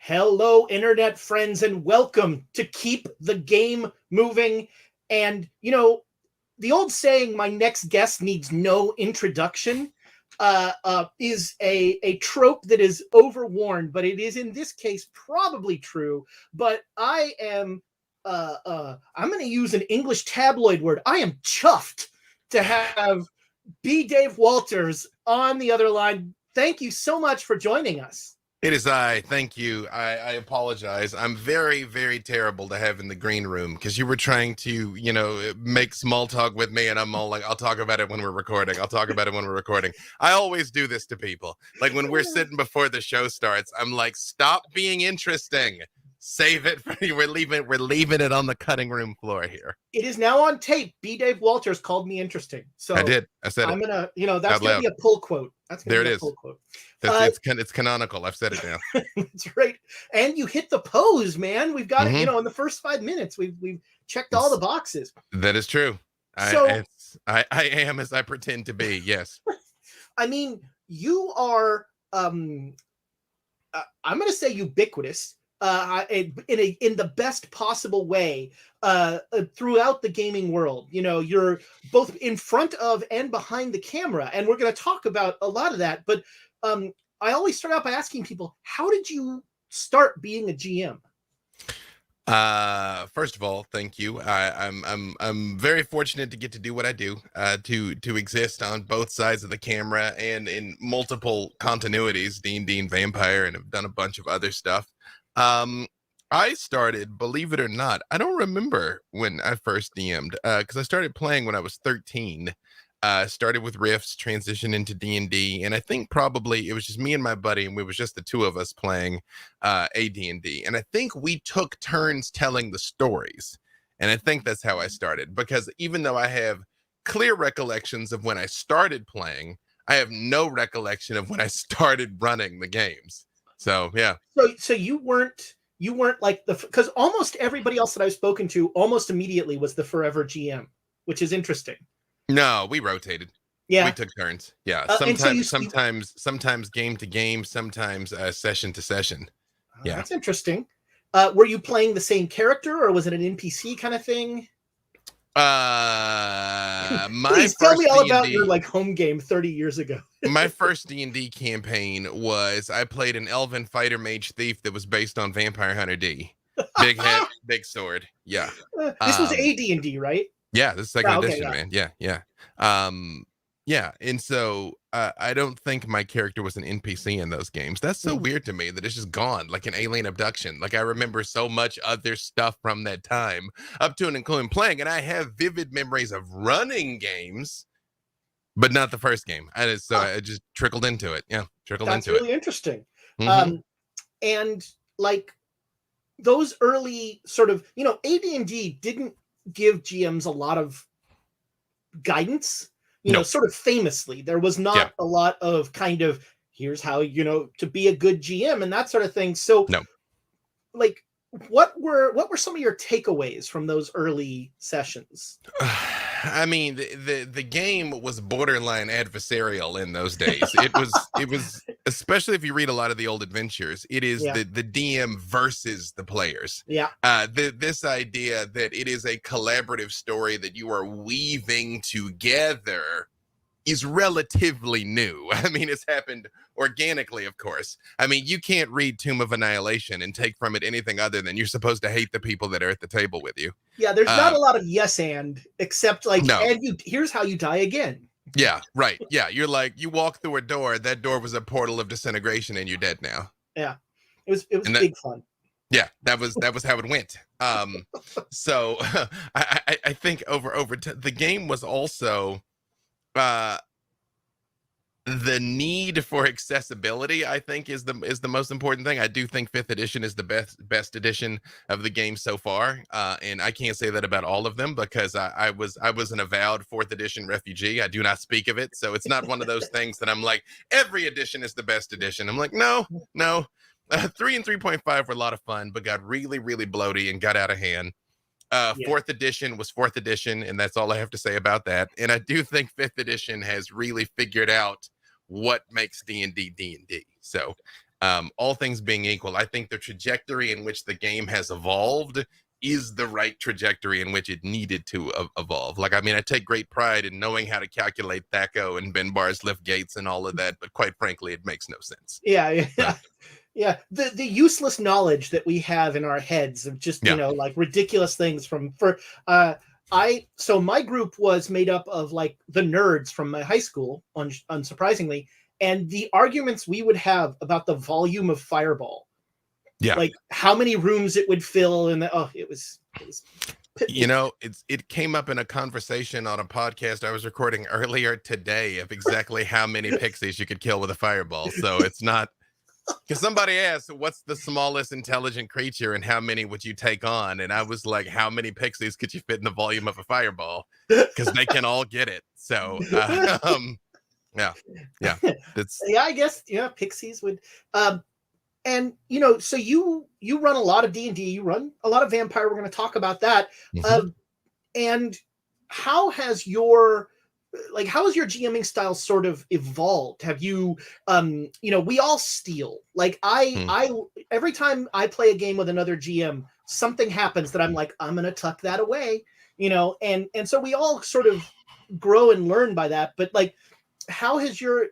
Hello, internet friends, and welcome to Keep the Game Moving. And, the old saying, my next guest needs no introduction, is a trope that is overworn, but it is in this case probably true. But I'm going to use an English tabloid word. I am chuffed to have B. Dave Walters on the other line. Thank you so much for joining us. It is I. Thank you. I apologize. I'm very, very terrible to have in the green room because you were trying to, make small talk with me, and I'm all like, I'll talk about it when we're recording. I always do this to people. Like when we're sitting before the show starts, I'm like, stop being interesting. Save it for you. We're leaving it on the cutting room floor here. It is now on tape. B. Dave Walters called me interesting. So I did. I said I'm it. That's going to be a pull quote. There it is. Pull quote. It's canonical. I've said it now. That's right. And you hit the pose, man. We've got it. In the first 5 minutes, we've checked all the boxes. That is true. I am as I pretend to be. Yes. I mean, you are. I'm going to say ubiquitous. In the best possible way throughout the gaming world. You're both in front of and behind the camera, and we're going to talk about a lot of that. But I always start out by asking people, how did you start being a GM? First of all, thank you. I'm very fortunate to get to do what I do, to exist on both sides of the camera and in multiple continuities, D&D and Vampire, and have done a bunch of other stuff. I started, believe it or not, I don't remember when I first DM'd, because I started playing when I was 13. Started with Rifts, transitioned into D&D, and I think probably it was just me and my buddy, and we was just the two of us playing D&D. And I think we took turns telling the stories, and I think that's how I started, because even though I have clear recollections of when I started playing, I have no recollection of when I started running the games. So yeah. So you weren't like because almost everybody else that I've spoken to almost immediately was the forever GM, which is interesting. No, we rotated. Yeah, we took turns. Yeah, sometimes game to game, sometimes session to session. Yeah, that's interesting. Were you playing the same character, or was it an NPC kind of thing? Please tell me all about your home game 30 years ago. My first D&D campaign was I played an elven fighter mage thief that was based on Vampire Hunter D. Big head, big sword. Yeah. This was AD&D, right? Yeah, this is second edition, man. Yeah. Yeah, and so I don't think my character was an NPC in those games. That's so weird to me that it's just gone, like an alien abduction. Like I remember so much other stuff from that time, up to and including playing, and I have vivid memories of running games, but not the first game. I just trickled into it. Yeah, That's really interesting. And like those early sort of, AD&D didn't give GMs a lot of guidance. Sort of famously, there was not a lot of kind of, here's how, to be a good GM and that sort of thing. So, like, what were some of your takeaways from those early sessions? I mean, the game was borderline adversarial in those days. It was especially if you read a lot of the old adventures. It is the DM versus the players. Yeah. This idea that it is a collaborative story that you are weaving together is relatively new. I mean, it's happened organically, of course. I mean, you can't read Tomb of Annihilation and take from it anything other than you're supposed to hate the people that are at the table with you. Yeah, there's not a lot of yes and, except like, and here's how you die again. Yeah, right. Yeah, you're like, you walk through a door, that door was a portal of disintegration and you're dead now. Yeah, it was big fun. Yeah, that was how it went. So I think the game was also the need for accessibility, I think, is the most important thing. I do think 5th edition is the best edition of the game so far, and I can't say that about all of them because I was an avowed 4th edition refugee. I do not speak of it, so it's not one of those things that I'm like every edition is the best edition. I'm like no. 3 and 3.5 were a lot of fun, but got really, really bloaty and got out of hand. 4th edition was 4th edition, and that's all I have to say about that. And I do think 5th edition has really figured out what makes D&D D&D. So all things being equal, I think the trajectory in which the game has evolved is the right trajectory in which it needed to evolve. Like, I mean, I take great pride in knowing how to calculate THACO and Ben Bar's lift gates and all of that, but quite frankly, it makes no sense. Yeah. So, yeah. The useless knowledge that we have in our heads of just, like ridiculous things so my group was made up of like the nerds from my high school, unsurprisingly, and the arguments we would have about the volume of Fireball. Yeah. Like how many rooms it would fill, and it was it came up in a conversation on a podcast I was recording earlier today of exactly how many pixies you could kill with a fireball. So it's not, because somebody asked what's the smallest intelligent creature and how many would you take on, and I was like, how many pixies could you fit in the volume of a fireball, because they can all get it. So yeah, I guess pixies would and so you run a lot of D&D, you run a lot of Vampire. We're going to talk about that. And how has your GMing style sort of evolved? Have you we all steal. Like I every time I play a game with another GM, something happens that I'm like, I'm going to tuck that away, and so we all sort of grow and learn by that. But like, how has your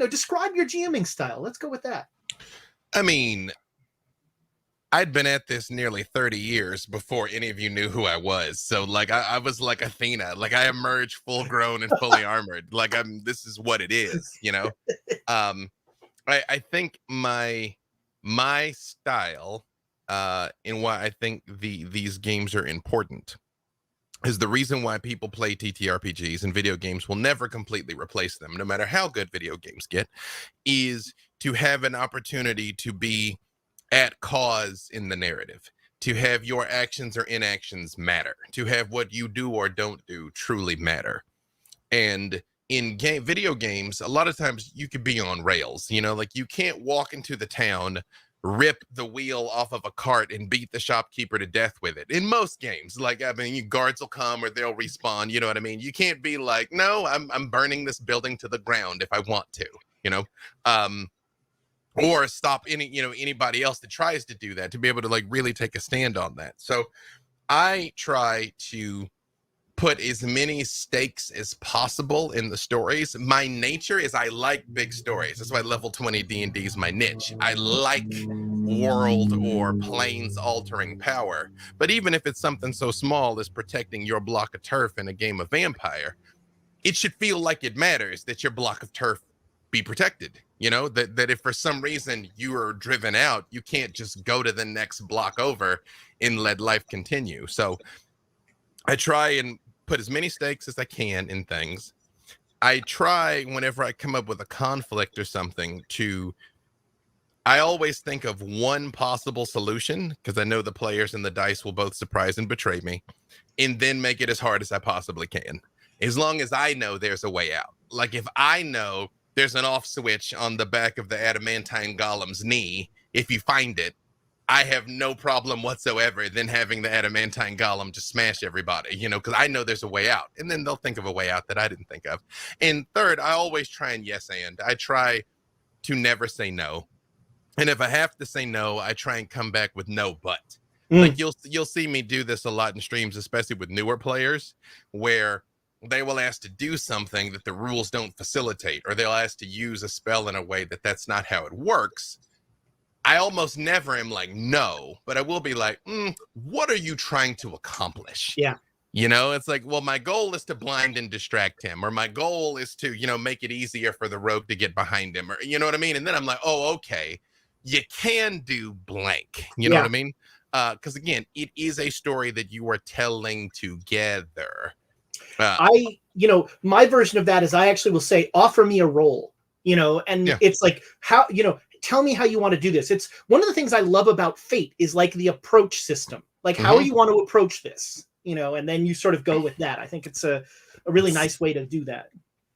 describe your GMing style? Let's go with that. I mean, I'd been at this nearly 30 years before any of you knew who I was. So like, I was like Athena, like I emerged full grown and fully armored. Like this is what it is, I think my style, and why I think these games are important, is the reason why people play TTRPGs, and video games will never completely replace them, no matter how good video games get, is to have an opportunity to be at cause in the narrative, to have your actions or inactions matter, to have what you do or don't do truly matter. And in video games, a lot of times you could be on rails, like you can't walk into the town, rip the wheel off of a cart and beat the shopkeeper to death with it. In most games, like, I mean, guards will come or they'll respawn, you know what I mean? You can't be like, no, I'm burning this building to the ground if I want to, or stop anybody else that tries to do that, to be able to like really take a stand on that. So I try to put as many stakes as possible in the stories. My nature is I like big stories. That's why level 20 D&D is my niche. I like world or planes altering power. But even if it's something so small as protecting your block of turf in a game of Vampire, it should feel like it matters that your block of turf be protected. That if for some reason you are driven out, you can't just go to the next block over and let life continue. So I try and put as many stakes as I can in things. I try, whenever I come up with a conflict or something, I always think of one possible solution, because I know the players and the dice will both surprise and betray me, and then make it as hard as I possibly can, as long as I know there's a way out. Like if I know there's an off switch on the back of the adamantine golem's knee, if you find it, I have no problem whatsoever then having the adamantine golem just smash everybody, because I know there's a way out. And then they'll think of a way out that I didn't think of. And third, I always try and yes and. I try to never say no. And if I have to say no, I try and come back with no but. Like you'll see me do this a lot in streams, especially with newer players, where they will ask to do something that the rules don't facilitate, or they'll ask to use a spell in a way that's not how it works. I almost never am like, no, but I will be like, what are you trying to accomplish? Yeah. It's like, well, my goal is to blind and distract him, or my goal is to, make it easier for the rogue to get behind him, or you know what I mean? And then I'm like, oh, okay, you can do blank. You know what I mean? Because again, it is a story that you are telling together. My version of that is I actually will say, offer me a role, it's like, how, tell me how you want to do this. It's one of the things I love about Fate is like the approach system. Like, how do you want to approach this? And then you sort of go with that. I think it's a really nice way to do that.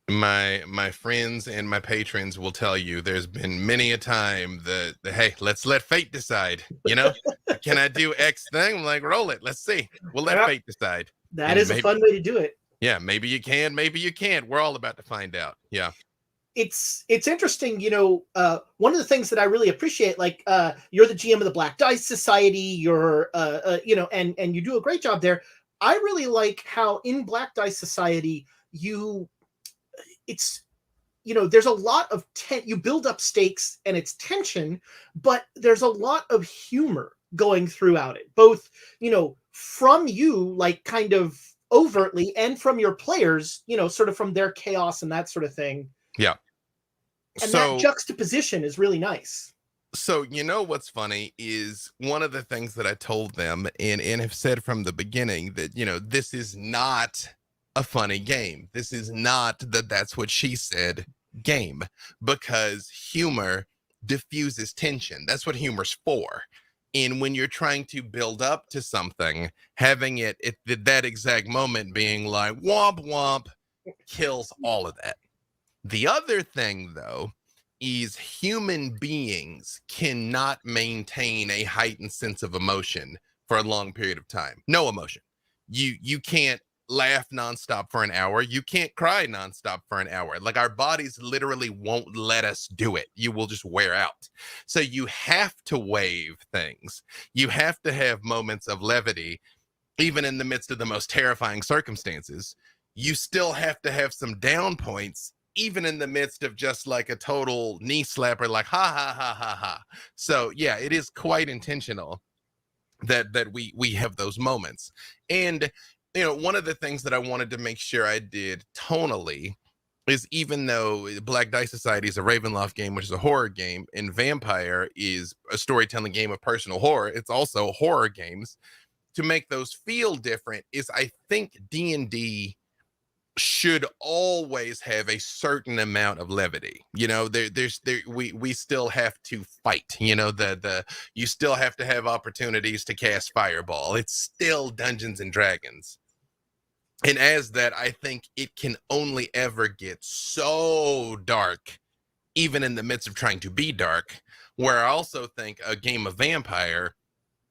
My friends and my patrons will tell you there's been many a time that hey, let's let fate decide. Can I do X thing? I'm like, roll it. Let's see. We'll let fate decide. That is a fun way to do it. Yeah, maybe you can, maybe you can't. We're all about to find out. Yeah. it's interesting, one of the things that I really appreciate, like, you're the GM of the Black Dice Society, you're, and you do a great job there. I really like how in Black Dice Society, it's, there's a lot of you build up stakes and it's tension, but there's a lot of humor going throughout it, both, from you, like kind of overtly, and from your players, sort of from their chaos and that sort of thing. Yeah. And that juxtaposition is really nice. So, what's funny is one of the things that I told them and have said from the beginning that, this is not a funny game. This is not that's what she said game, because humor diffuses tension. That's what humor's for. And when you're trying to build up to something, having it at that exact moment being like womp womp kills all of that. The other thing, though, is human beings cannot maintain a heightened sense of emotion for a long period of time. No emotion. You can't laugh nonstop for an hour. You can't cry nonstop for an hour. Like, our bodies literally won't let us do it. You will just wear out. So you have to wave things. You have to have moments of levity, even in the midst of the most terrifying circumstances. You still have to have some down points, even in the midst of just like a total knee slapper, like ha ha ha ha ha. So yeah, it is quite intentional that we have those moments. And one of the things that I wanted to make sure I did tonally is, even though Black Dice Society is a Ravenloft game, which is a horror game, and Vampire is a storytelling game of personal horror, it's also horror games. To make those feel different is, I think, D&D should always have a certain amount of levity. We still have to fight. You still have to have opportunities to cast fireball. It's still Dungeons and Dragons. And as that, I think it can only ever get so dark, even in the midst of trying to be dark, where I also think a game of Vampire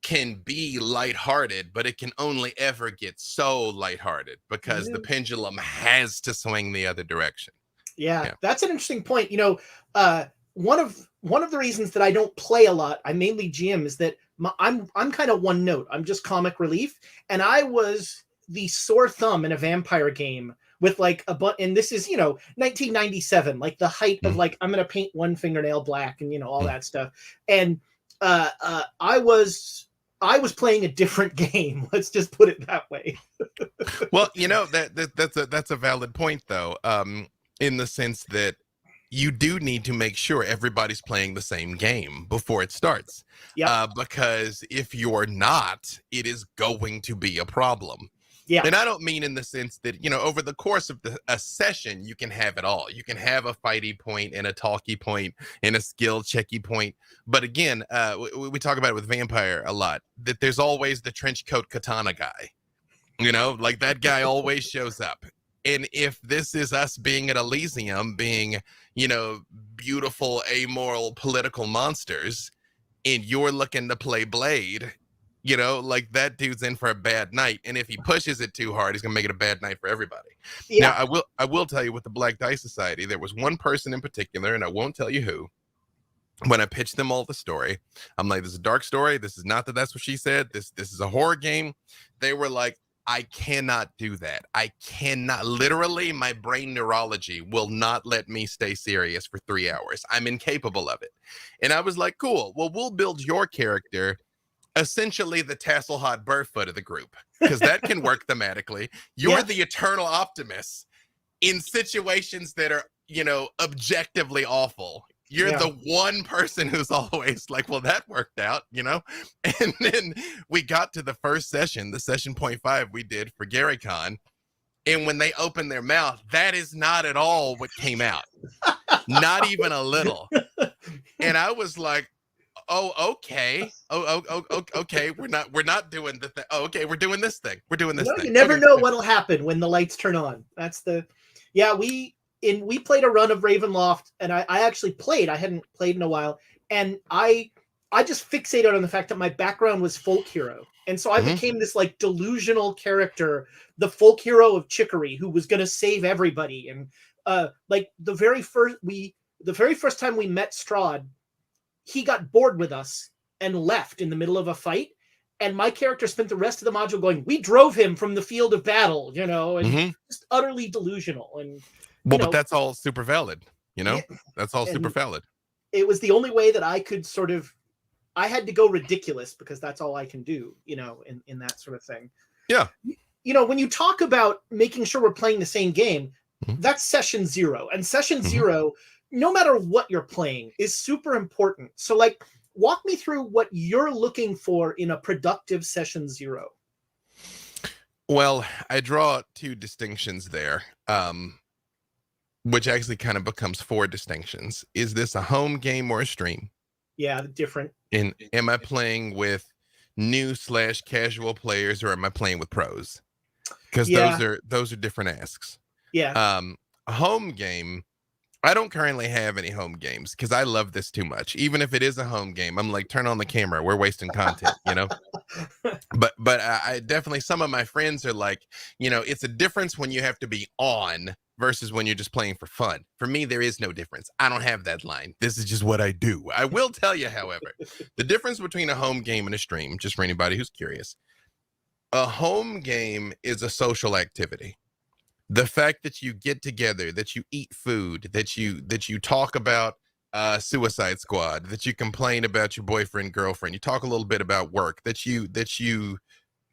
can be lighthearted, but it can only ever get so lighthearted because the pendulum has to swing the other direction. Yeah, that's an interesting point. One of the reasons that I don't play a lot, I mainly GM, is that I'm kind of one note. I'm just comic relief, and I was the sore thumb in a vampire game with like and this is 1997, like the height of like, I'm gonna paint one fingernail black and all that stuff, and I was playing a different game. Let's just put it that way. Well, that's a valid point, though, in the sense that you do need to make sure everybody's playing the same game before it starts. Yeah. Because if you're not, it is going to be a problem. Yeah. And I don't mean in the sense that, over the course of a session, you can have it all. You can have a fighty point and a talky point and a skill checky point. But again, we talk about it with Vampire a lot, that there's always the trench coat katana guy. Like, that guy always shows up. And if this is us being at Elysium, being, beautiful, amoral, political monsters, and you're looking to play Blade, like, that dude's in for a bad night. And if he pushes it too hard, he's gonna make it a bad night for everybody. Yeah. Now, I will tell you, with the Black Dice Society, there was one person in particular, and I won't tell you who. When I pitched them all the story, I'm like, this is a dark story. This is not that's what she said. This is a horror game. They were like, I cannot do that. I cannot. Literally, my brain neurology will not let me stay serious for 3 hours. I'm incapable of it. And I was like, cool. Well, we'll build your character essentially the Tasselhot Burfoot of the group, because that can work thematically. You're the eternal optimist in situations that are, objectively awful. You're the one person who's always like, well, that worked out, And then we got to the first session, the session 0.5 we did for GaryCon. And when they opened their mouth, that is not at all what came out. Not even a little. And I was like, oh, okay. Okay. We're not doing the thing. Oh, okay. We're doing this thing. We're doing this thing. You never know what'll happen when the lights turn on. That's we played a run of Ravenloft, and I actually played. I hadn't played in a while, and I just fixated on the fact that my background was folk hero. And so I became this like delusional character, the folk hero of Chicory, who was going to save everybody. And like the very first time we met Strahd, he got bored with us and left in the middle of a fight. And my character spent the rest of the module going, we drove him from the field of battle, you know, and just utterly delusional. And but that's all super valid, you know. Yeah, that's all super valid. It was the only way that I could sort of, I had to go ridiculous because that's all I can do, you know, in that sort of thing. Yeah. You know, when you talk about making sure we're playing the same game, that's session 0. And session 0, no matter what you're playing, is super important. So, like, walk me through what you're looking for in a productive session 0. Well, I draw 2 distinctions there, which actually kind of becomes 4 distinctions. Is this a home game or a stream? Yeah, different. And am I playing with new/casual players, or am I playing with pros? Because those are different asks. Yeah. A home game, I don't currently have any home games because I love this too much. Even if it is a home game, I'm like, turn on the camera. We're wasting content, you know? But I definitely, some of my friends are like, you know, it's a difference when you have to be on versus when you're just playing for fun. For me, there is no difference. I don't have that line. This is just what I do. I will tell you, however, the difference between a home game and a stream, just for anybody who's curious, a home game is a social activity. The fact that you get together, that you eat food, that you talk about Suicide Squad, that you complain about your boyfriend, girlfriend, you talk a little bit about work, that you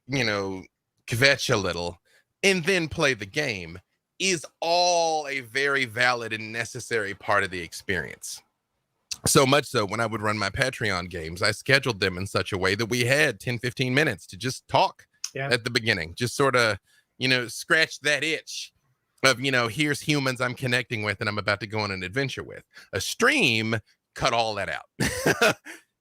know, kvetch a little, and then play the game, is all a very valid and necessary part of the experience. So much so, when I would run my Patreon games, I scheduled them in such a way that we had 10-15 minutes to just talk at the beginning, just sort of, you know, scratch that itch of, you know, here's humans I'm connecting with and I'm about to go on an adventure with. A stream, cut all that out.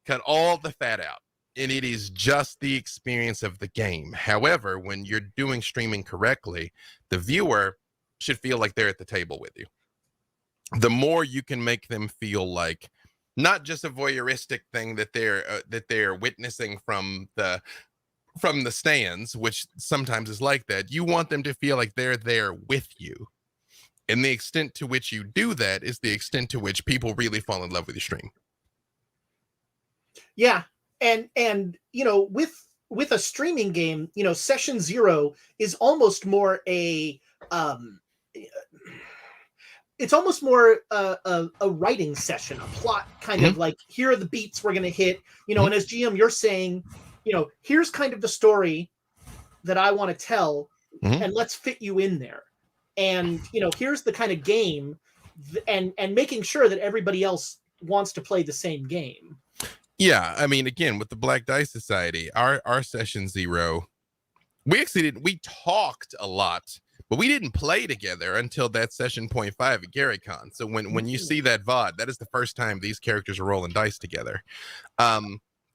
Cut all the fat out. And it is just the experience of the game. However, when you're doing streaming correctly, the viewer should feel like they're at the table with you. The more you can make them feel like not just a voyeuristic thing that they're witnessing from the stands, which sometimes is like that, you want them to feel like they're there with you. And the extent to which you do that is the extent to which people really fall in love with your stream. Yeah. And you know, with a streaming game, you know, session 0 is almost more a it's almost more a writing session, a plot kind of like, here are the beats we're going to hit, you know, and as GM, you're saying, you know, here's kind of the story that I want to tell, and let's fit you in there. And, you know, here's the kind of game, and making sure that everybody else wants to play the same game. Yeah, I mean, again, with the Black Dice Society, our session 0, we talked a lot, but we didn't play together until that session 0.5 at GaryCon. So when you see that VOD, that is the first time these characters are rolling dice together.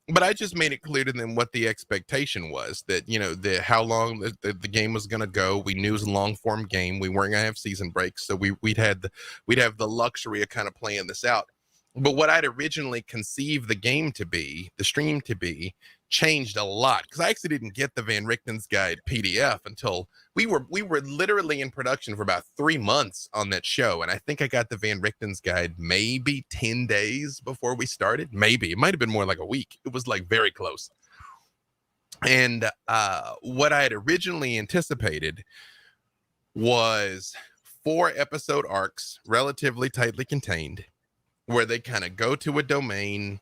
But I just made it clear to them what the expectation was, that, you know, how long the game was going to go. We knew it was a long form game. We weren't going to have season breaks. So we'd have the luxury of kind of playing this out. But what I'd originally conceived the game to be, the stream to be, changed a lot, because I actually didn't get the Van Richten's Guide PDF until we were literally in production for about 3 months on that show. And I think I got the Van Richten's Guide maybe 10 days before we started. Maybe it might have been more like a week. It was like very close. And what I had originally anticipated was 4 episode arcs, relatively tightly contained, where they kind of go to a domain,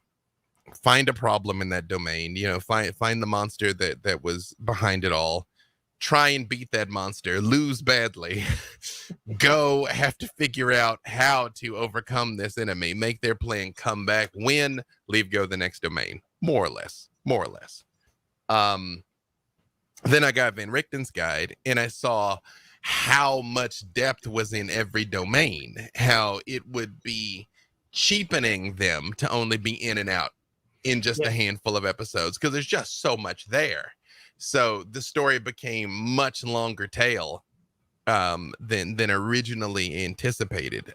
find a problem in that domain, you know, find the monster that was behind it all, try and beat that monster, lose badly, go have to figure out how to overcome this enemy, make their plan, come back, win, leave, go the next domain, more or less. Then I got Van Richten's Guide, and I saw how much depth was in every domain, how it would be cheapening them to only be in and out in just a handful of episodes, because there's just so much there. So the story became much longer tail than originally anticipated.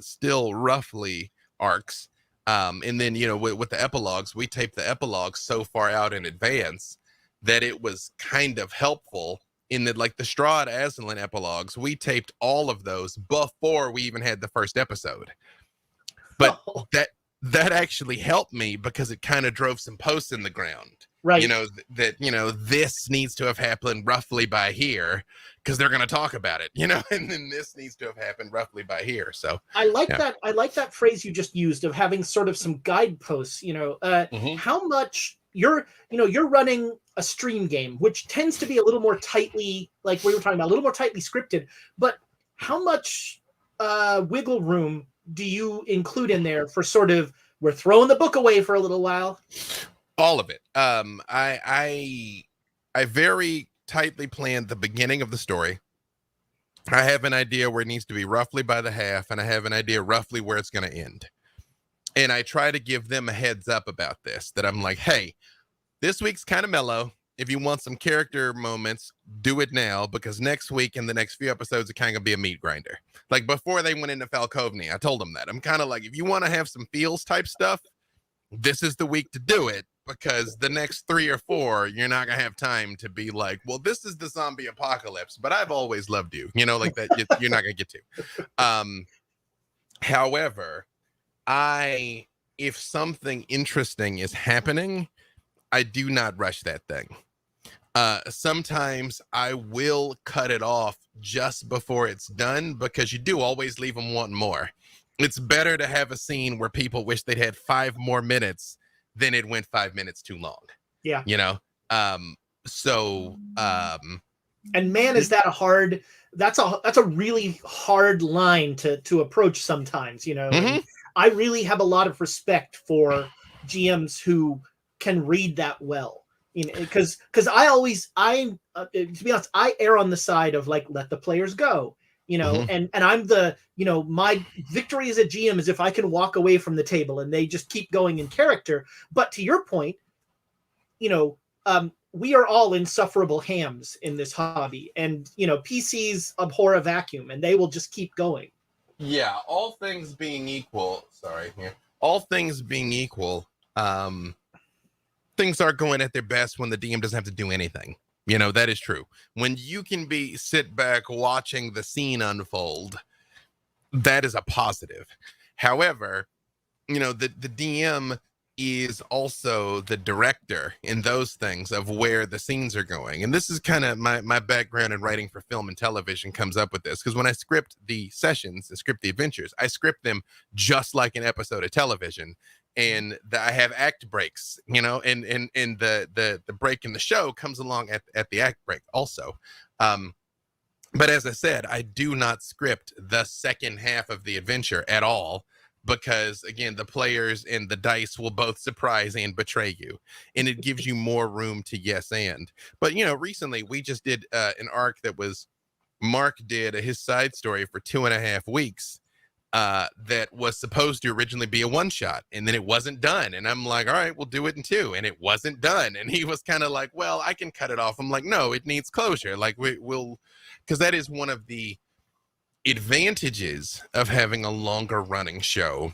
Still roughly arcs. And then, you know, with the epilogues, we taped the epilogues so far out in advance that it was kind of helpful in the like the Strahd Aslan epilogues, we taped all of those before we even had the first episode. But that actually helped me because it kind of drove some posts in the ground. Right. You know, that, you know, this needs to have happened roughly by here because they're going to talk about it, you know, and then this needs to have happened roughly by here. So I like that. I like that phrase you just used of having sort of some guideposts, you know, how much you're running a stream game, which tends to be a little more tightly, like we were talking about, a little more tightly scripted, but how much wiggle room do you include in there for sort of, we're throwing the book away for a little while? All of it. I very tightly planned the beginning of the story. I have an idea where it needs to be roughly by the half, and I have an idea roughly where it's going to end. And I try to give them a heads up about this, that I'm like, hey, this week's kind of mellow. If you want some character moments, do it now, because next week and the next few episodes are kind of going to be a meat grinder. Like before they went into Falkovny, I told them that. I'm kind of like, if you want to have some feels type stuff, this is the week to do it, because the next 3 or 4, you're not going to have time to be like, well, this is the zombie apocalypse, but I've always loved you, you know, like that. You're not going to get to. However, if something interesting is happening, I do not rush that thing. Sometimes I will cut it off just before it's done, because you do always leave them wanting more. It's better to have a scene where people wish they'd had 5 more minutes than it went 5 minutes too long. Yeah. You know? And man, is that that's a really hard line to approach sometimes, you know? Mm-hmm. I really have a lot of respect for GMs who can read that well, you know, because to be honest, I err on the side of like, let the players go, you know, and I'm the, you know, my victory as a GM is if I can walk away from the table and they just keep going in character. But to your point, you know, we are all insufferable hams in this hobby, and, you know, PCs abhor a vacuum and they will just keep going. Yeah. All things being equal, things are going at their best when the DM doesn't have to do anything. You know, that is true. When you can sit back watching the scene unfold, that is a positive. However, you know, the DM is also the director in those things of where the scenes are going. And this is kind of my background in writing for film and television comes up with this, because when I script the sessions and script the adventures, I script them just like an episode of television. And I have act breaks, you know, and the break in the show comes along at the act break also. But as I said, I do not script the second half of the adventure at all, because again, the players and the dice will both surprise and betray you, and it gives you more room to yes and. But, you know, recently we just did an arc that was, Mark did his side story for 2.5 weeks. That was supposed to originally be a one-shot, and then it wasn't done. And I'm like, all right, we'll do it in 2. And it wasn't done. And he was kind of like, well, I can cut it off. I'm like, no, it needs closure. Like we'll, because that is one of the advantages of having a longer running show,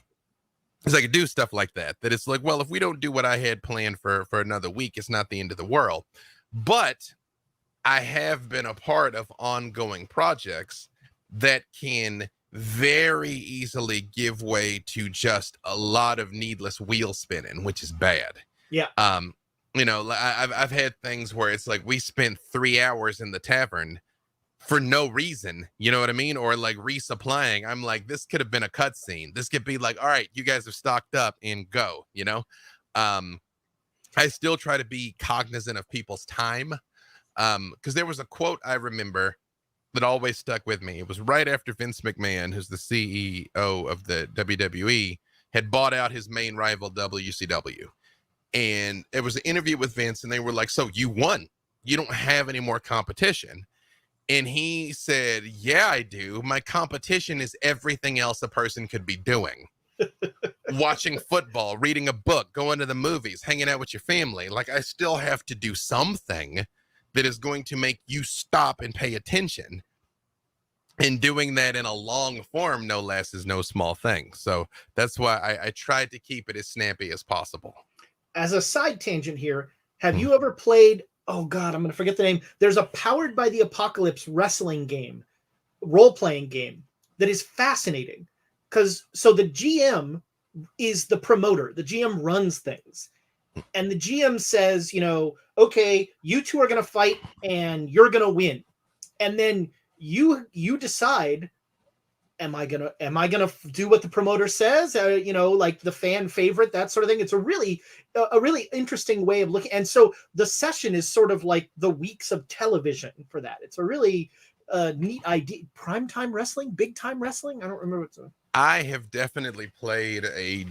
is I could do stuff like that. That it's like, well, if we don't do what I had planned for another week, it's not the end of the world. But I have been a part of ongoing projects that can very easily give way to just a lot of needless wheel spinning, which is bad. Yeah. You know, I've had things where it's like we spent 3 hours in the tavern for no reason, you know what I mean? Or like resupplying. I'm like, this could have been a cutscene. This could be like, all right, you guys have stocked up and go, you know? I still try to be cognizant of people's time. Because there was a quote I remember that always stuck with me. It was right after Vince McMahon, who's the CEO of the WWE, had bought out his main rival WCW. And it was an interview with Vince, and they were like, so you won. You don't have any more competition. And he said, yeah, I do. My competition is everything else a person could be doing. Watching football, reading a book, going to the movies, hanging out with your family. Like, I still have to do something that is going to make you stop and pay attention. And doing that in a long form, no less, is no small thing. So that's why I tried to keep it as snappy as possible. As a side tangent here, have you ever played oh God, I'm going to forget the name. There's a Powered by the Apocalypse wrestling game, role-playing game that is fascinating. So the GM is the promoter. The GM runs things. And the GM says, okay, you two are going to fight and you're going to win. And then you decide, am I gonna do what the promoter says? Like the fan favorite, that sort of thing. It's a really interesting way of looking. And so the session is sort of like the weeks of television for that. It's a really neat idea. Primetime wrestling, big time wrestling. I don't remember. I have definitely played a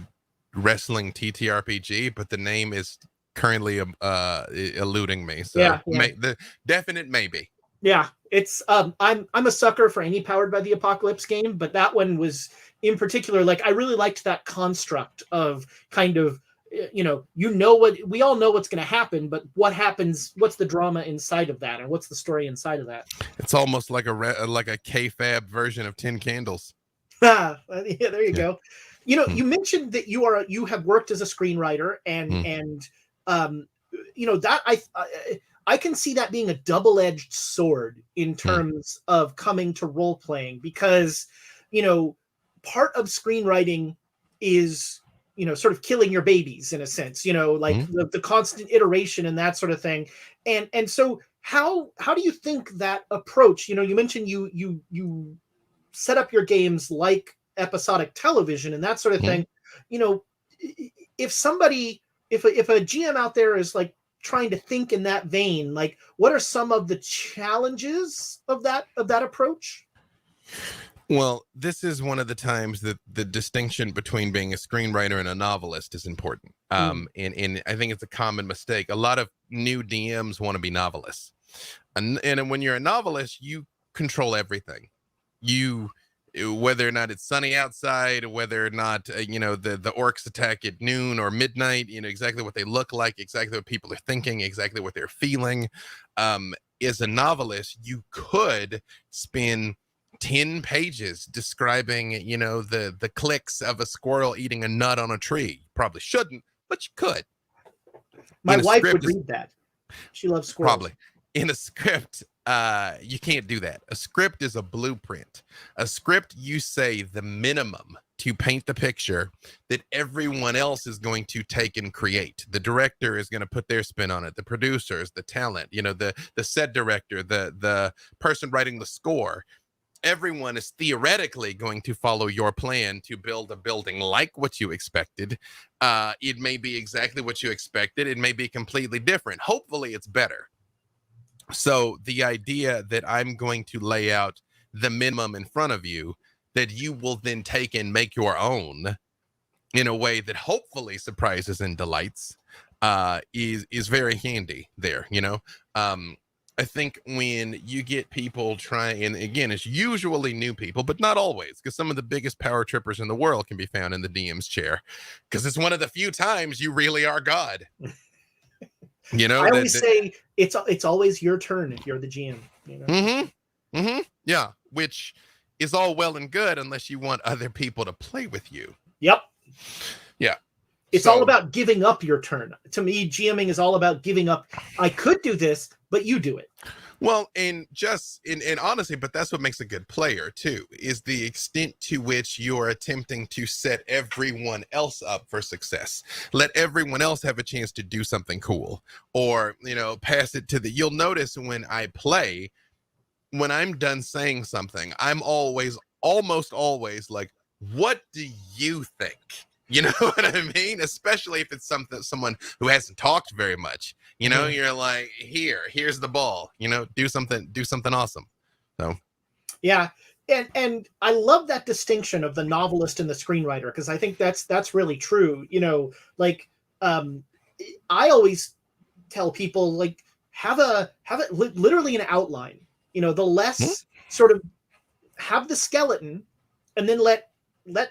wrestling TTRPG, but the name is currently eluding me. So yeah. The definite maybe. Yeah, it's I'm a sucker for any Powered by the Apocalypse game, but that one was in particular, like, I really liked that construct of kind of, what we all know what's going to happen, but what happens, what's the drama inside of that, and what's the story inside of that. It's almost like a KFAB version of 10 Candles. Yeah, there you go. You mentioned that you have worked as a screenwriter, and that I can see that being a double-edged sword in terms of coming to role-playing, because, part of screenwriting is, sort of killing your babies in a sense, like the constant iteration and that sort of thing. And so how do you think that approach, you mentioned you set up your games like episodic television and that sort of thing, if a GM out there is like trying to think in that vein, like, what are some of the challenges of that approach? Well, this is one of the times that the distinction between being a screenwriter and a novelist is important. And I think it's a common mistake. A lot of new DMs want to be novelists. And when you're a novelist, you control everything. Whether or not it's sunny outside, whether or not, the orcs attack at noon or midnight, exactly what they look like, exactly what people are thinking, exactly what they're feeling. As a novelist, you could spend 10 pages describing, the clicks of a squirrel eating a nut on a tree. You probably shouldn't, but you could. My wife would read that. She loves squirrels. Probably. In a script, you can't do that. A script is a blueprint. A script, you say the minimum to paint the picture that everyone else is going to take and create. The director is going to put their spin on it. The producers, the talent, the set director, the person writing the score. Everyone is theoretically going to follow your plan to build a building like what you expected. It may be exactly what you expected. It may be completely different. Hopefully it's better. So the idea that I'm going to lay out the minimum in front of you that you will then take and make your own in a way that hopefully surprises and delights is very handy there. I think when you get people trying, and again, it's usually new people, but not always, because some of the biggest power trippers in the world can be found in the DM's chair, because it's one of the few times you really are God. I always say it's always your turn if you're the GM. Yeah, which is all well and good unless you want other people to play with you. Yep. Yeah. It's all about giving up your turn. To me, GMing is all about giving up. I could do this, but you do it. Well, and honestly, but that's what makes a good player too, is the extent to which you're attempting to set everyone else up for success. Let everyone else have a chance to do something cool, or, pass it to you'll notice when I play, when I'm done saying something, I'm almost always like, what do you think? You know what I mean? Especially if it's someone who hasn't talked very much. You're like, here's the ball. Do something awesome. So, yeah, and I love that distinction of the novelist and the screenwriter, because I think that's really true. I always tell people, like, have it literally an outline. The less sort of have the skeleton, and then let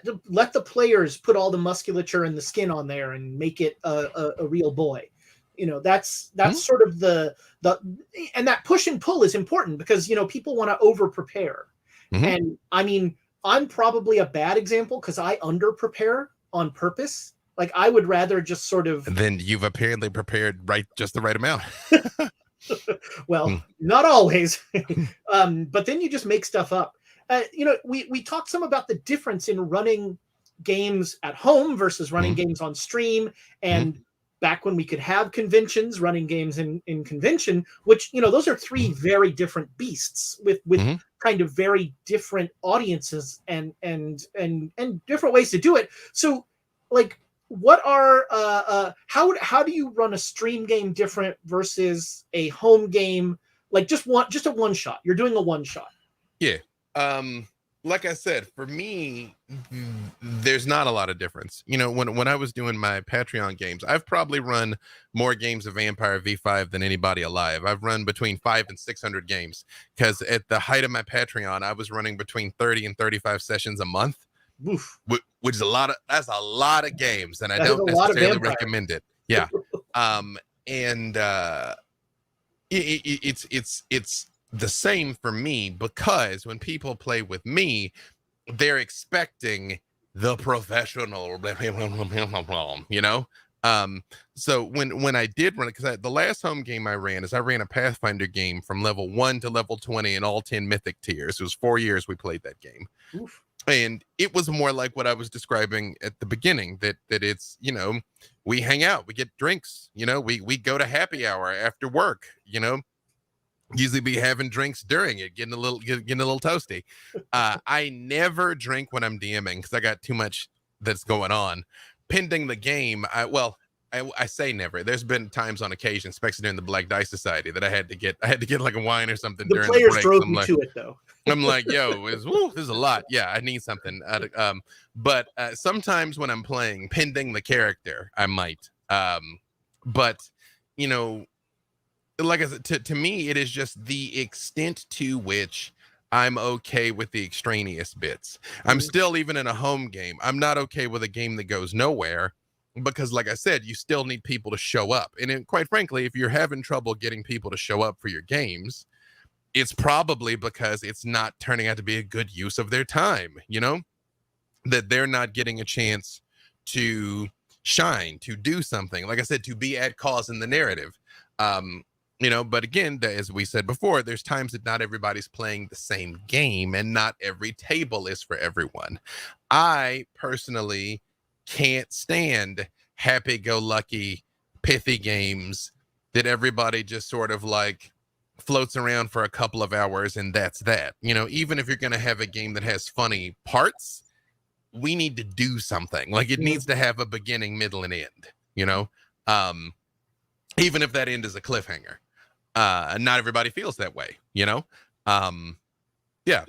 the players put all the musculature and the skin on there and make it a real boy. That's sort of the and that push and pull is important, because people want to over prepare. And I mean, I'm probably a bad example because I under prepare on purpose. Like, I would rather just sort of. Then you've apparently prepared just the right amount. Well, not always. But then you just make stuff up. We talked some about the difference in running games at home versus running games on stream, and back when we could have conventions, running games in convention, which, those are three very different beasts with kind of very different audiences and different ways to do it. So, like, what are how do you run a stream game different versus a home game? Like just a one shot. You're doing a one shot. Yeah. Like I said, for me, there's not a lot of difference. When I was doing my Patreon games, I've probably run more games of Vampire V5 than anybody alive. I've run between 500 and 600 games, because at the height of my Patreon, I was running between 30 and 35 sessions a month. Oof. Which is that's a lot of games, and I don't necessarily recommend it. Yeah. It's the same for me, because when people play with me, they're expecting the professional, so when I did run it, because the last home game I ran a Pathfinder game from level 1 to level 20 in all 10 mythic tiers. It was 4 years we played that game. Oof. And it was more like what I was describing at the beginning, that it's, we hang out, we get drinks, we go to happy hour after work, usually be having drinks during it, getting a little toasty. I never drink when I'm DMing, because I got too much that's going on. Pending the game, I say never. There's been times on occasion, especially during the Black Dice Society, that I had to get like a wine or something during the break. The players drove me to it, though. I'm like, yo, this is a lot. Yeah, I need something. But sometimes when I'm playing, pending the character, I might. But like I said, to me, it is just the extent to which I'm okay with the extraneous bits. I'm still, even in a home game, I'm not okay with a game that goes nowhere, because, like I said, you still need people to show up. And quite frankly, if you're having trouble getting people to show up for your games, it's probably because it's not turning out to be a good use of their time, that they're not getting a chance to shine, to do something, like I said, to be at cause in the narrative. But again, as we said before, there's times that not everybody's playing the same game, and not every table is for everyone. I personally can't stand happy-go-lucky, pithy games that everybody just sort of like floats around for a couple of hours and that's that. Even if you're going to have a game that has funny parts, we need to do something. Like, it needs to have a beginning, middle, and end, even if that end is a cliffhanger. Not everybody feels that way, yeah,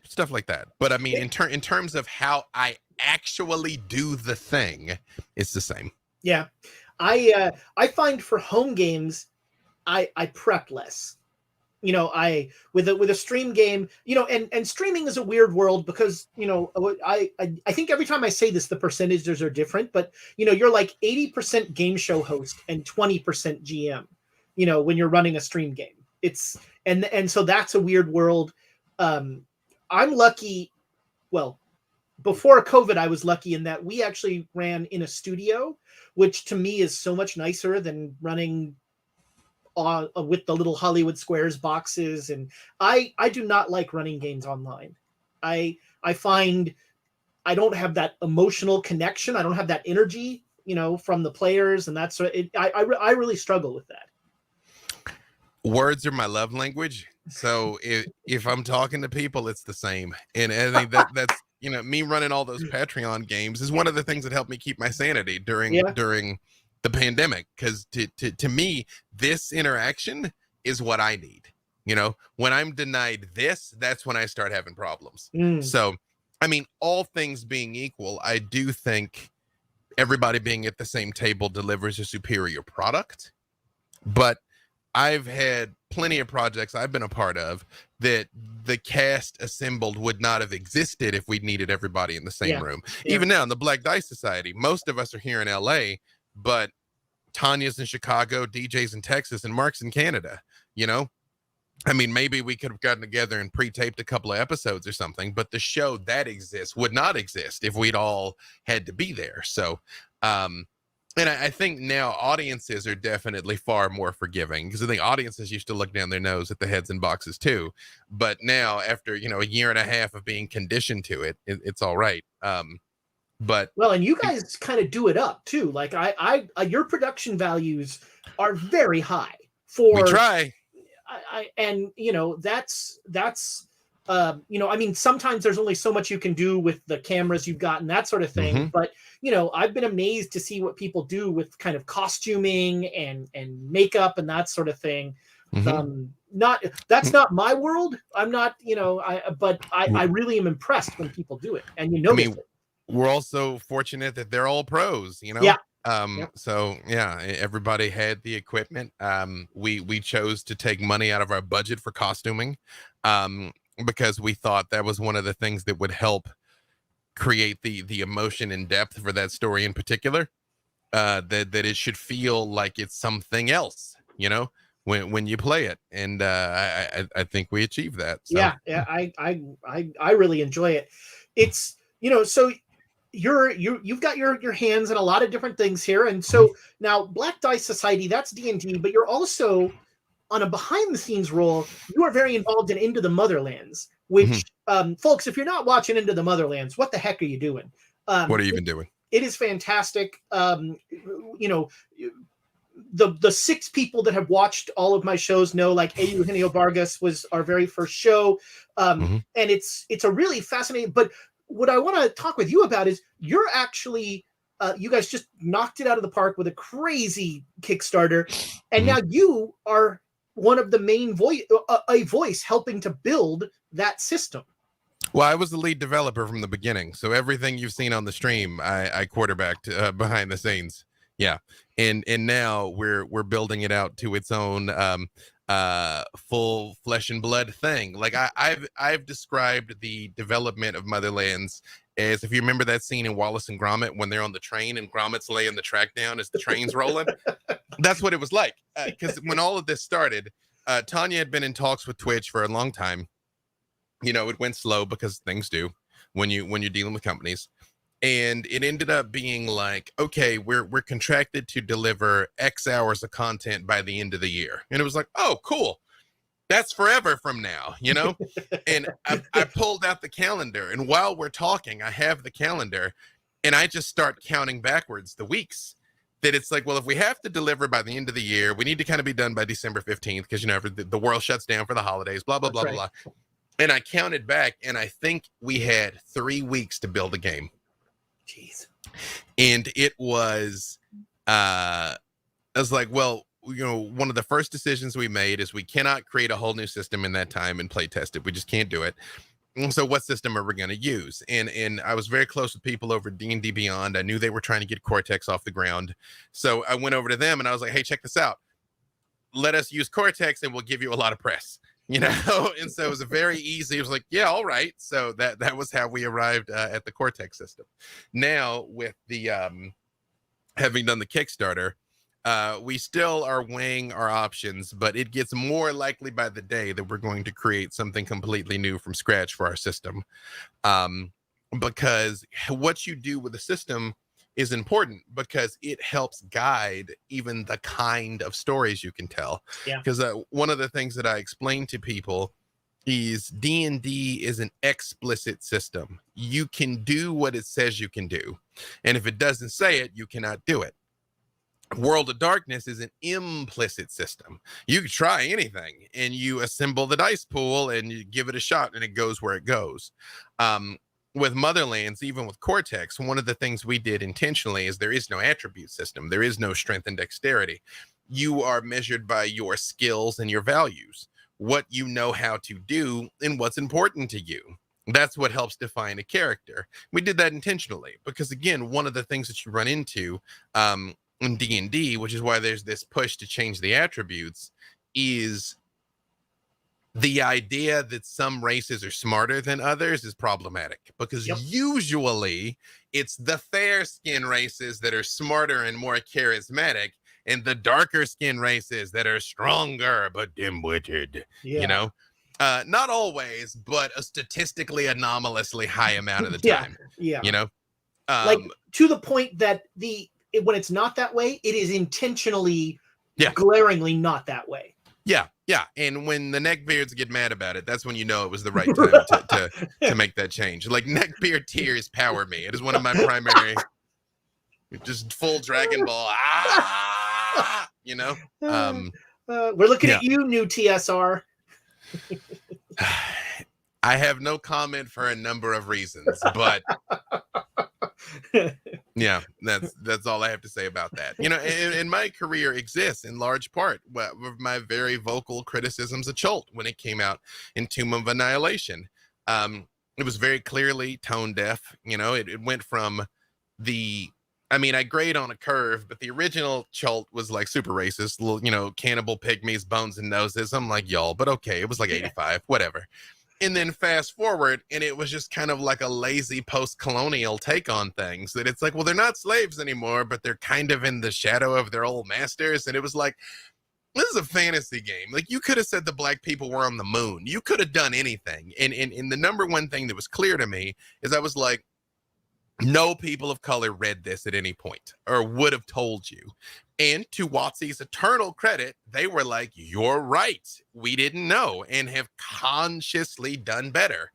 stuff like that. But I mean, in terms of how I actually do the thing, it's the same. Yeah. I find for home games, I prep less. With a stream game, and streaming is a weird world, because, I think every time I say this, the percentages are different, but, you're like 80% game show host and 20% GM, when you're running a stream game. And so that's a weird world. I'm lucky. Well, before COVID, I was lucky in that we actually ran in a studio, which to me is so much nicer than running with the little Hollywood Squares boxes. And I do not like running games online. I find I don't have that emotional connection. I don't have that energy, from the players, and that's I really struggle with that. Words are my love language. So if I'm talking to people, it's the same. And I think that's me running all those Patreon games is one of the things that helped me keep my sanity during the pandemic, because to me, this interaction is what I need. When I'm denied this, that's when I start having problems. So I mean, all things being equal, I do think everybody being at the same table delivers a superior product. But I've had plenty of projects I've been a part of that the cast assembled would not have existed if we needed everybody in the same room. Even now in the Black Dice Society, most of us are here in LA, but Tanya's in Chicago, DJ's in Texas, and Mark's in Canada. I mean, maybe we could have gotten together and pre-taped a couple of episodes or something, but the show that exists would not exist if we'd all had to be there. So And I think now audiences are definitely far more forgiving, because I think audiences used to look down their nose at the heads in boxes too. But now, after, a year and a half of being conditioned to it's all right. But well, and you guys kind of do it up too. Like your production values are very high we for try. and that's I mean, sometimes there's only so much you can do with the cameras you've got and that sort of thing. Mhm. But I've been amazed to see what people do with kind of costuming and makeup and that sort of thing. Mhm. That's not my world. I'm not, but I really am impressed when people do it, and you I notice mean, it. we're also fortunate that they're all pros, Yeah. Yep. So yeah, everybody had the equipment. We chose to take money out of our budget for costuming, um, because we thought that was one of the things that would help create the emotion and depth for that story in particular. That it should feel like it's something else, when you play it, and I think we achieved that. So Yeah. I really enjoy it. It's so you've got your hands in a lot of different things here, and so now Black Dice Society, that's D&D, but you're also on a behind the scenes role. You are very involved in Into the Motherlands, which folks, if you're not watching Into the Motherlands, what the heck are you doing? what are you even doing? It is fantastic. The six people that have watched all of my shows know, like Eugenio Vargas was our very first show, and it's a really fascinating. But what I want to talk with you about is you're actually you guys just knocked it out of the park with a crazy Kickstarter, and now you are one of the main a voice helping to build that system. Well, I was the lead developer from the beginning, so everything you've seen on the stream, I quarterbacked behind the scenes. Yeah, and now we're building it out to its own full flesh and blood thing. Like I've described the development of Motherlands as, if you remember that scene in Wallace and Gromit when they're on the train and Gromit's laying the track down as the train's rolling. That's what it was like. Because when all of this started, Tanya had been in talks with Twitch for a long time. It went slow, because things do when you're dealing with companies, and it ended up being like, okay, we're contracted to deliver X hours of content by the end of the year. And it was like, oh, cool, that's forever from now, and I pulled out the calendar, and while we're talking, I have the calendar, and I just start counting backwards the weeks. That it's like, well, if we have to deliver by the end of the year, we need to kind of be done by December 15th, because the world shuts down for the holidays, blah blah blah blah blah. And I counted back, and I think we had 3 weeks to build a game. Jeez. And it was, I was like, well, one of the first decisions we made is we cannot create a whole new system in that time and play test it. We just can't do it. And so what system are we going to use? And I was very close with people over D&D Beyond. I knew they were trying to get Cortex off the ground. So I went over to them, and I was like, hey, check this out. Let us use Cortex, and we'll give you a lot of press. And so it was a very easy, it was like, yeah, all right. So that was how we arrived at the Cortex system. Now, with the having done the Kickstarter, we still are weighing our options, but it gets more likely by the day that we're going to create something completely new from scratch for our system, because what you do with the system is important, because it helps guide even the kind of stories you can tell. Yeah. Because one of the things that I explain to people is D&D is an explicit system. You can do what it says you can do, and if it doesn't say it, you cannot do it. World of Darkness is an implicit system. You can try anything, and you assemble the dice pool, and you give it a shot, and it goes where it goes. With Motherlands, even with Cortex, one of the things we did intentionally is there is no attribute system. There is no strength and dexterity. You are measured by your skills and your values, what you know how to do and what's important to you. That's what helps define a character. We did that intentionally because, again, one of the things that you run into in D&D, which is why there's this push to change the attributes, is the idea that some races are smarter than others is problematic, because usually it's the fair skin races that are smarter and more charismatic, and the darker skin races that are stronger but dim-witted. Not always, but a statistically anomalously high amount of the time. Yeah. Like to the point that the when it's not that way, it is intentionally, Yeah. glaringly not that way. Yeah, yeah. And when the neckbeards get mad about it, that's when you know it was the right time to make that change. Like, neckbeard tears power me. It is one of my primary, just full Dragon Ball. You know? We're looking at you, new TSR. I have no comment for a number of reasons, but yeah, that's all I have to say about that. You know, and my career exists in large part with my very vocal criticisms of Chult when it came out in Tomb of Annihilation. It was very clearly tone deaf. You know, it went from I grade on a curve, but the original Chult was like super racist, little, you know, cannibal pygmies, bones and noses. I'm like, y'all, but okay, it was like 85, whatever. And then fast forward, and it was just kind of like a lazy post-colonial take on things. That it's like, well, they're not slaves anymore, but they're kind of in the shadow of their old masters. And it was like, this is a fantasy game. Like, you could have said the black people were on the moon. You could have done anything. And the number one thing that was clear to me is I was like, no people of color read this at any point or would have told you. And to WotC's eternal credit, they were like, you're right. We didn't know, and have consciously done better.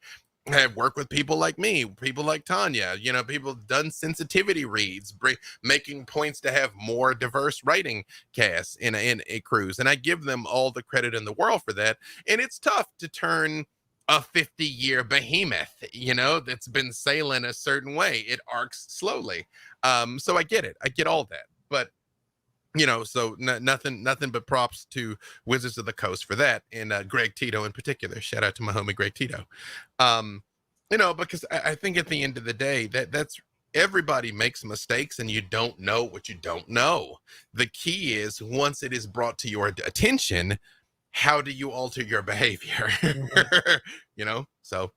Have worked with people like me, people like Tanya, you know, people done sensitivity reads, making points to have more diverse writing casts in a cruise. And I give them all the credit in the world for that. And it's tough to turn a 50-year behemoth, you know, that's been sailing a certain way. It arcs slowly. So I get it. I get all that. But, you know, so nothing but props to Wizards of the Coast for that. And Greg Tito in particular. Shout out to my homie Greg Tito. You know, because I think at the end of the day, that's everybody makes mistakes, and you don't know what you don't know. The key is, once it is brought to your attention, how do you alter your behavior? You know, so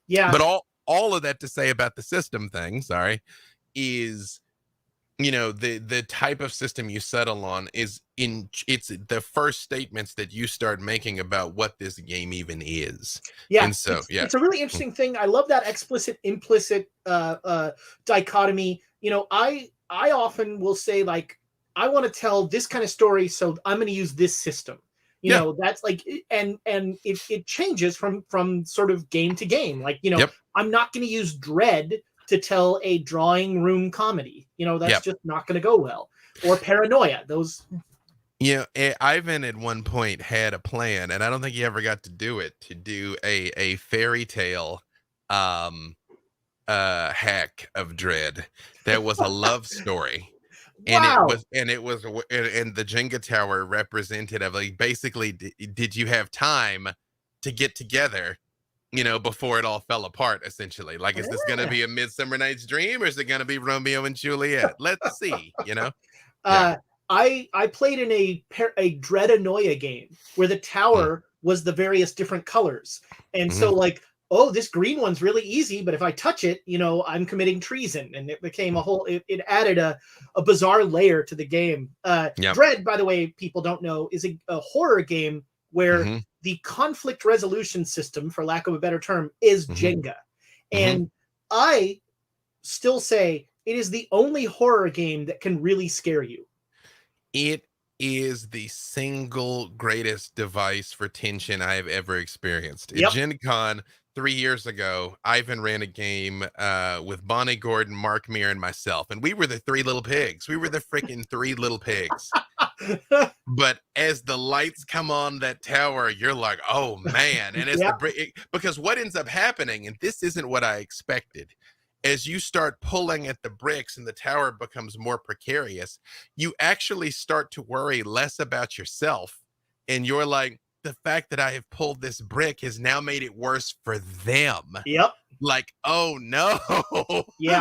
yeah. But all of that to say about the system thing, is, you know, the type of system you settle on it's the first statements that you start making about what this game even is. Yeah, and so it's a really interesting thing. I love that explicit implicit dichotomy. You know, I often will say, like, I want to tell this kind of story, so I'm going to use this system. You know, that's like, and it changes from sort of game to game. Like, you know, I'm not going to use Dread to tell a drawing room comedy. You know, that's just not going to go well. Or Paranoia. Those. You know, Ivan at one point had a plan, and I don't think he ever got to do it, to do a fairy tale hack of Dread that was a love story. Wow. And the Jenga tower represented of, like, basically, did you have time to get together, you know, before it all fell apart, essentially? Like, is this going to be a Midsummer Night's Dream, or is it going to be Romeo and Juliet? Let's see, you know? I played in a Dreadanoia game where the tower was the various different colors. And so, like, oh, this green one's really easy, but if I touch it, you know, I'm committing treason. And it became a whole, it added a bizarre layer to the game. Dread, by the way, people don't know, is a horror game where the conflict resolution system, for lack of a better term, is Jenga. And I still say it is the only horror game that can really scare you. It is the single greatest device for tension I have ever experienced. At Gen Con 3 years ago, Ivan ran a game with Bonnie Gordon, Mark Meir, and myself. And we were the three little pigs. We were the freaking three little pigs. But as the lights come on that tower, you're like, oh, man. And as because what ends up happening, and this isn't what I expected, as you start pulling at the bricks and the tower becomes more precarious, you actually start to worry less about yourself. And you're like, the fact that I have pulled this brick has now made it worse for them. Like, oh no.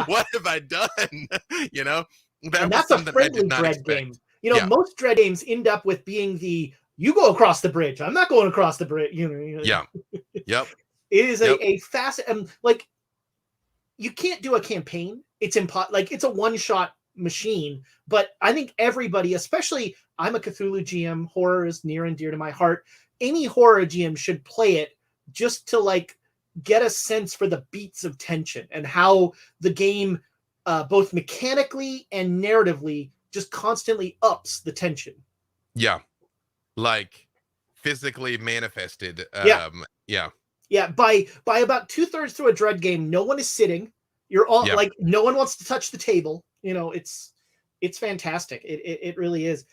What have I done? You know, that's a friendly Dread game. You know, most Dread games end up with being you go across the bridge. I'm not going across the bridge. You know. It is a fast, like, you can't do a campaign. It's like, it's a one-shot machine. But I think everybody, especially, I'm a Cthulhu GM, horror is near and dear to my heart. Any horror GM should play it just to, like, get a sense for the beats of tension and how the game both mechanically and narratively, just constantly ups the tension. Yeah, like physically manifested. Yeah. Yeah. Yeah, by about 2/3 through a Dread game, no one is sitting. You're all Yep. like, no one wants to touch the table. It's fantastic. It really is.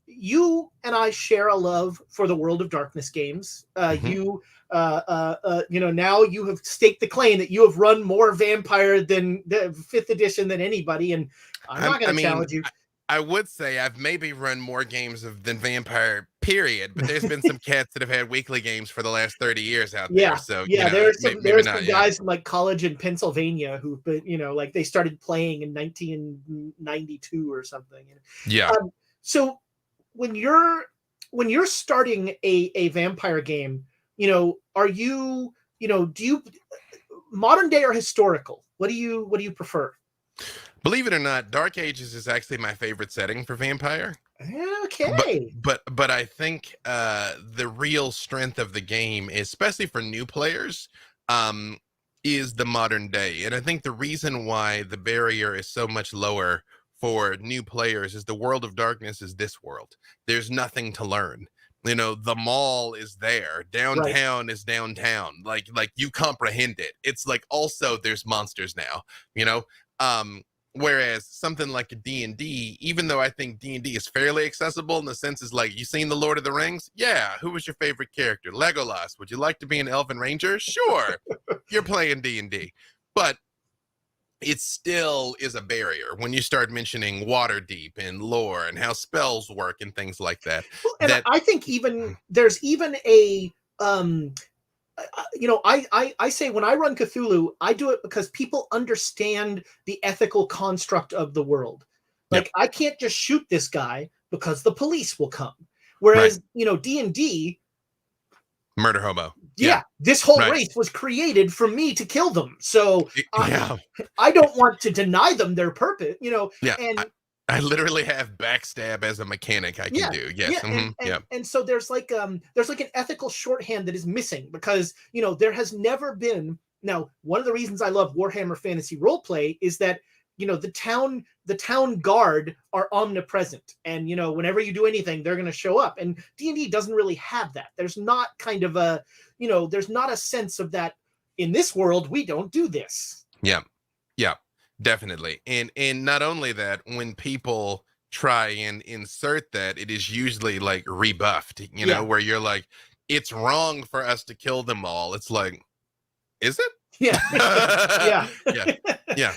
You and I share a love for the World of Darkness games. Now you have staked the claim that you have run more Vampire than the 5th edition than anybody, and I'm not going to challenge you. I would say I've maybe run more games than Vampire, period. But there's been some cats that have had weekly games for the last 30 years out there. So there are maybe some not. guys from like college in Pennsylvania who, but like they started playing in 1992 or something. Yeah. So when you're starting a Vampire game, are you do you modern day or historical? What do you prefer? Believe it or not, Dark Ages is actually my favorite setting for Vampire. Okay. But I think the real strength of the game, especially for new players, is the modern day. And I think the reason why the barrier is so much lower for new players is the World of Darkness is this world. There's nothing to learn. The mall is there. Downtown is downtown. Like you comprehend it. It's like also there's monsters now, whereas something like a D&D, even though I think D&D is fairly accessible in the sense is like, you seen The Lord of the Rings? Yeah. Who was your favorite character? Legolas. Would you like to be an elven ranger? Sure. You're playing D&D. But it still is a barrier when you start mentioning Waterdeep and lore and how spells work and things like that. Well, and I think there's even a I say when I run Cthulhu, I do it because people understand the ethical construct of the world. Like, I can't just shoot this guy because the police will come. Whereas, D&D, murder hobo. Yeah, this whole race was created for me to kill them. So I don't want to deny them their purpose, and I literally have backstab as a mechanic I can do. Yes. And so there's like an ethical shorthand that is missing because, there has never been. Now, one of the reasons I love Warhammer Fantasy Roleplay is that, the town guard are omnipresent, and whenever you do anything, they're going to show up. And D&D doesn't really have that. There's not kind of a, there's not a sense of that in this world. We don't do this. Yeah, definitely. And not only that, when people try and insert that, it is usually like rebuffed. Where you're like, it's wrong for us to kill them all. It's like, is it? Yeah. Yeah.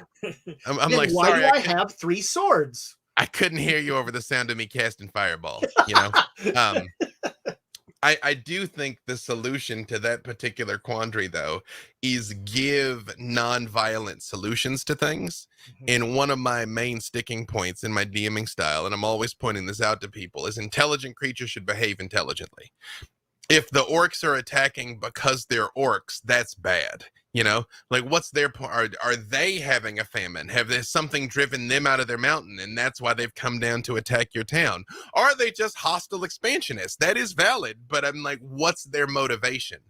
I'm like, why sorry, do I have 3 swords? I couldn't hear you over the sound of me casting fireball. I do think the solution to that particular quandary, though, is give non-violent solutions to things. And one of my main sticking points in my DMing style, and I'm always pointing this out to people, is intelligent creatures should behave intelligently. If the orcs are attacking because they're orcs, that's bad. Like, what's their point? Are they having a famine? Have there something driven them out of their mountain, and that's why they've come down to attack your town? Are they just hostile expansionists? That is valid, but I'm like, what's their motivation?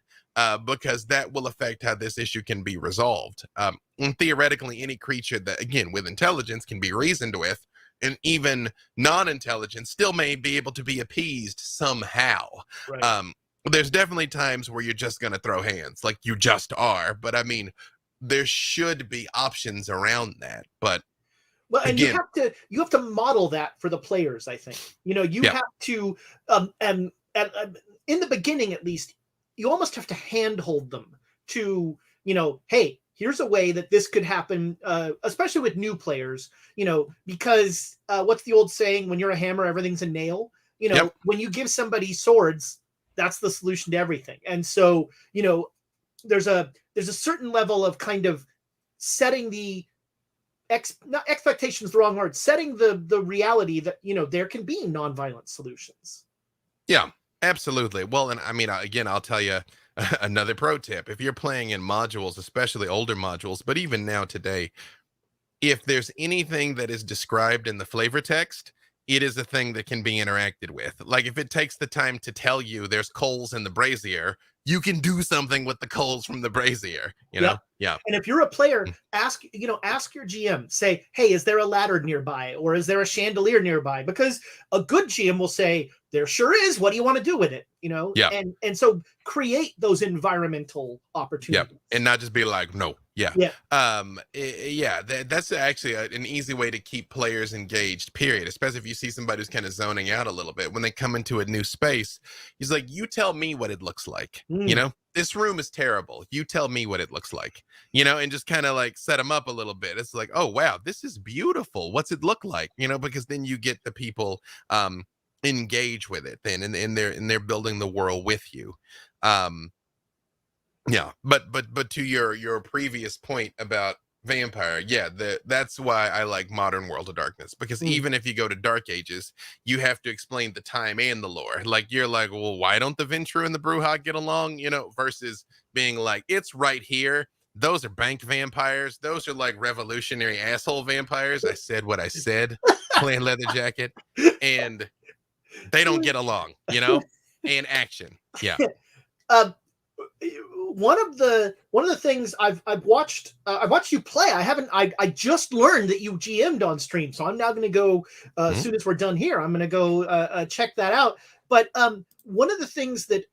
Because that will affect how this issue can be resolved. And theoretically, any creature that, again, with intelligence can be reasoned with, and even non-intelligent still may be able to be appeased somehow. There's definitely times where you're just going to throw hands, like you just are. But I mean, there should be options around that. But and again, you have to model that for the players. I think you have to, and in the beginning at least, you almost have to handhold them to, hey, here's a way that this could happen, especially with new players. Because what's the old saying? When you're a hammer, everything's a nail. When you give somebody swords, that's the solution to everything. And so, there's a certain level of kind of setting the not expectations, the wrong word, setting the reality that, there can be nonviolent solutions. Yeah, absolutely. Well, and I mean, again, I'll tell you another pro tip. If you're playing in modules, especially older modules, but even now today, if there's anything that is described in the flavor text, it is a thing that can be interacted with. Like, if it takes the time to tell you there's coals in the brazier, you can do something with the coals from the brazier, you know? Yeah. And if you're a player, ask your GM, say, hey, is there a ladder nearby? Or is there a chandelier nearby? Because a good GM will say, there sure is. What do you want to do with it? You know? Yeah. And so create those environmental opportunities. Yeah. And not just be like, no. Yeah. Yeah. That's actually an easy way to keep players engaged, period. Especially if you see somebody who's kind of zoning out a little bit. When they come into a new space, he's like, you tell me what it looks like. You know, this room is terrible. You tell me what it looks like, you know, and just kind of like set them up a little bit. It's like, oh, wow, this is beautiful. What's it look like? You know, because then you get the people engage with it then, and they're building the world with you. Yeah, but to your previous point about vampire, yeah, that's why I like modern World of Darkness, because even if you go to Dark Ages, you have to explain the time and the lore. Like, you're like, well, why don't the Ventrue and the Brujah get along, you know, versus being like, it's right here. Those are bank vampires. Those are like revolutionary asshole vampires. I said what I said, playing Leather Jacket, and they don't get along, you know, and action. Yeah. One of the things I've watched you play. I just learned that you GM'd on stream, so I'm now going to go as soon as we're done here. I'm going to go check that out. But one of the things that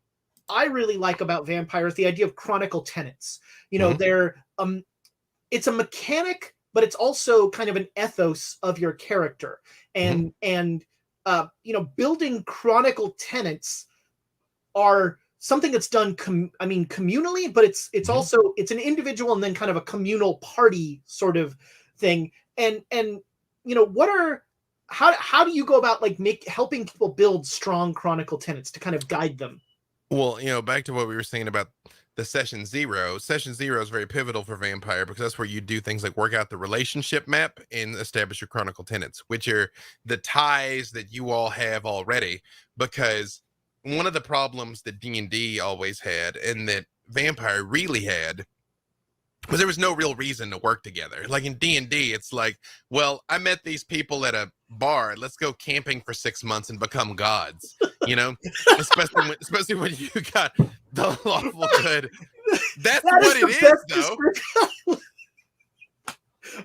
I really like about Vampire is the idea of Chronicle Tenants. You know, they're it's a mechanic, but it's also kind of an ethos of your character, and you know, building Chronicle Tenants are something that's done communally, but it's also, it's an individual and then kind of a communal party sort of thing. And you know, how do you go about like helping people build strong Chronicle Tenants to kind of guide them? Well, you know, back to what we were saying about the Session Zero is very pivotal for Vampire, because that's where you do things like work out the relationship map and establish your Chronicle Tenants, which are the ties that you all have already. Because one of the problems that D&D always had, and that Vampire really had, was there was no real reason to work together. Like in D&D, it's like, well, I met these people at a bar. Let's go camping for 6 months and become gods. You know, especially when you got the lawful good. That's what it is, though.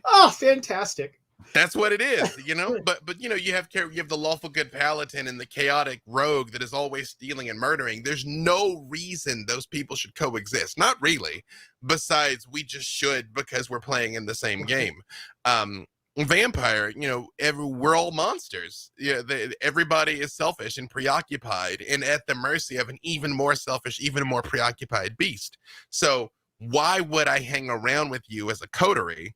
Oh, fantastic. That's what it is, you know. But you know, you have the lawful good paladin and the chaotic rogue that is always stealing and murdering. There's no reason those people should coexist. Not really. Besides, we just should, because we're playing in the same game. Vampire, you know, we're all monsters. Yeah, everybody is selfish and preoccupied, and at the mercy of an even more selfish, even more preoccupied beast. So why would I hang around with you as a coterie?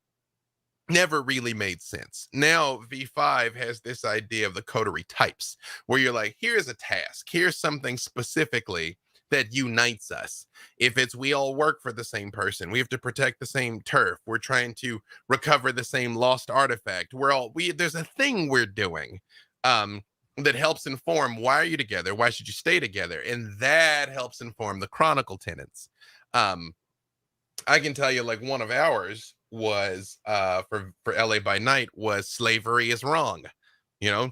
Never really made sense. Now V5 has this idea of the coterie types, where you're like, here's a task, here's something specifically that unites us. If it's we all work for the same person, we have to protect the same turf, we're trying to recover the same lost artifact, there's a thing we're doing that helps inform, why are you together, why should you stay together, and that helps inform the Chronicle Tenants. I can tell you, like, one of ours was for LA by Night was slavery is wrong, you know,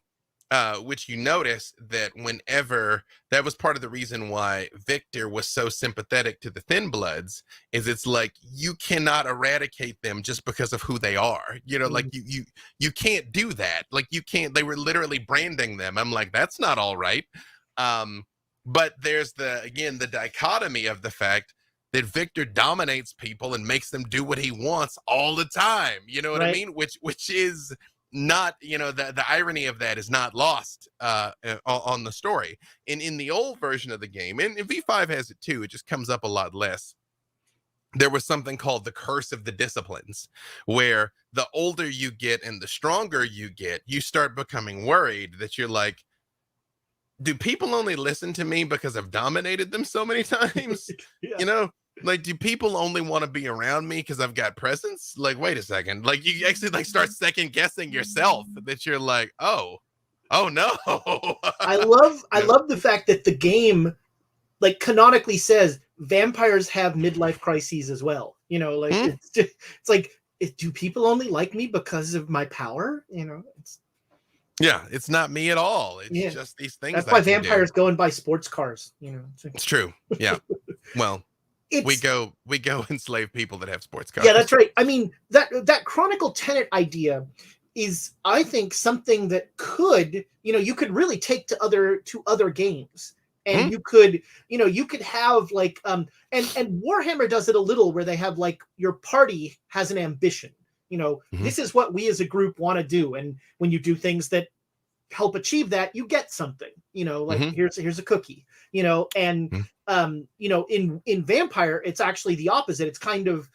which you notice that whenever, that was part of the reason why Victor was so sympathetic to the Thin Bloods, is it's like, you cannot eradicate them just because of who they are, you know, like you can't do that. Like, you can't, they were literally branding them. I'm like, that's not all right. But there's the dichotomy of the fact that Victor dominates people and makes them do what he wants all the time. You know what I mean? Which is not, you know, the irony of that is not lost on the story. And in the old version of the game, and V5 has it too, it just comes up a lot less. There was something called the curse of the disciplines, where the older you get and the stronger you get, you start becoming worried that you're like, do people only listen to me because I've dominated them so many times? You know, like, do people only want to be around me because I've got presence? Like, wait a second. Like, you actually like start second guessing yourself, that you're like, oh no. I love the fact that the game, like, canonically says vampires have midlife crises as well. You know, like it's like, do people only like me because of my power? You know, Yeah, it's not me at all. It's Yeah, just these things that's I why can do. vampires go and buy sports cars. You know, It's true. Yeah. Well, we it's go enslave people that have sports yeah, that's cars. right. I mean, that Chronicle Tenant idea is, I think, something that could, you could really take to other games. And Hmm? you could have like and Warhammer does it a little, where they have like your party has an ambition. Hmm. This is what we as a group want to do, and when you do things that help achieve that, you get something. Like Hmm. here's a cookie. And Hmm. in Vampire, it's actually the opposite. It's kind of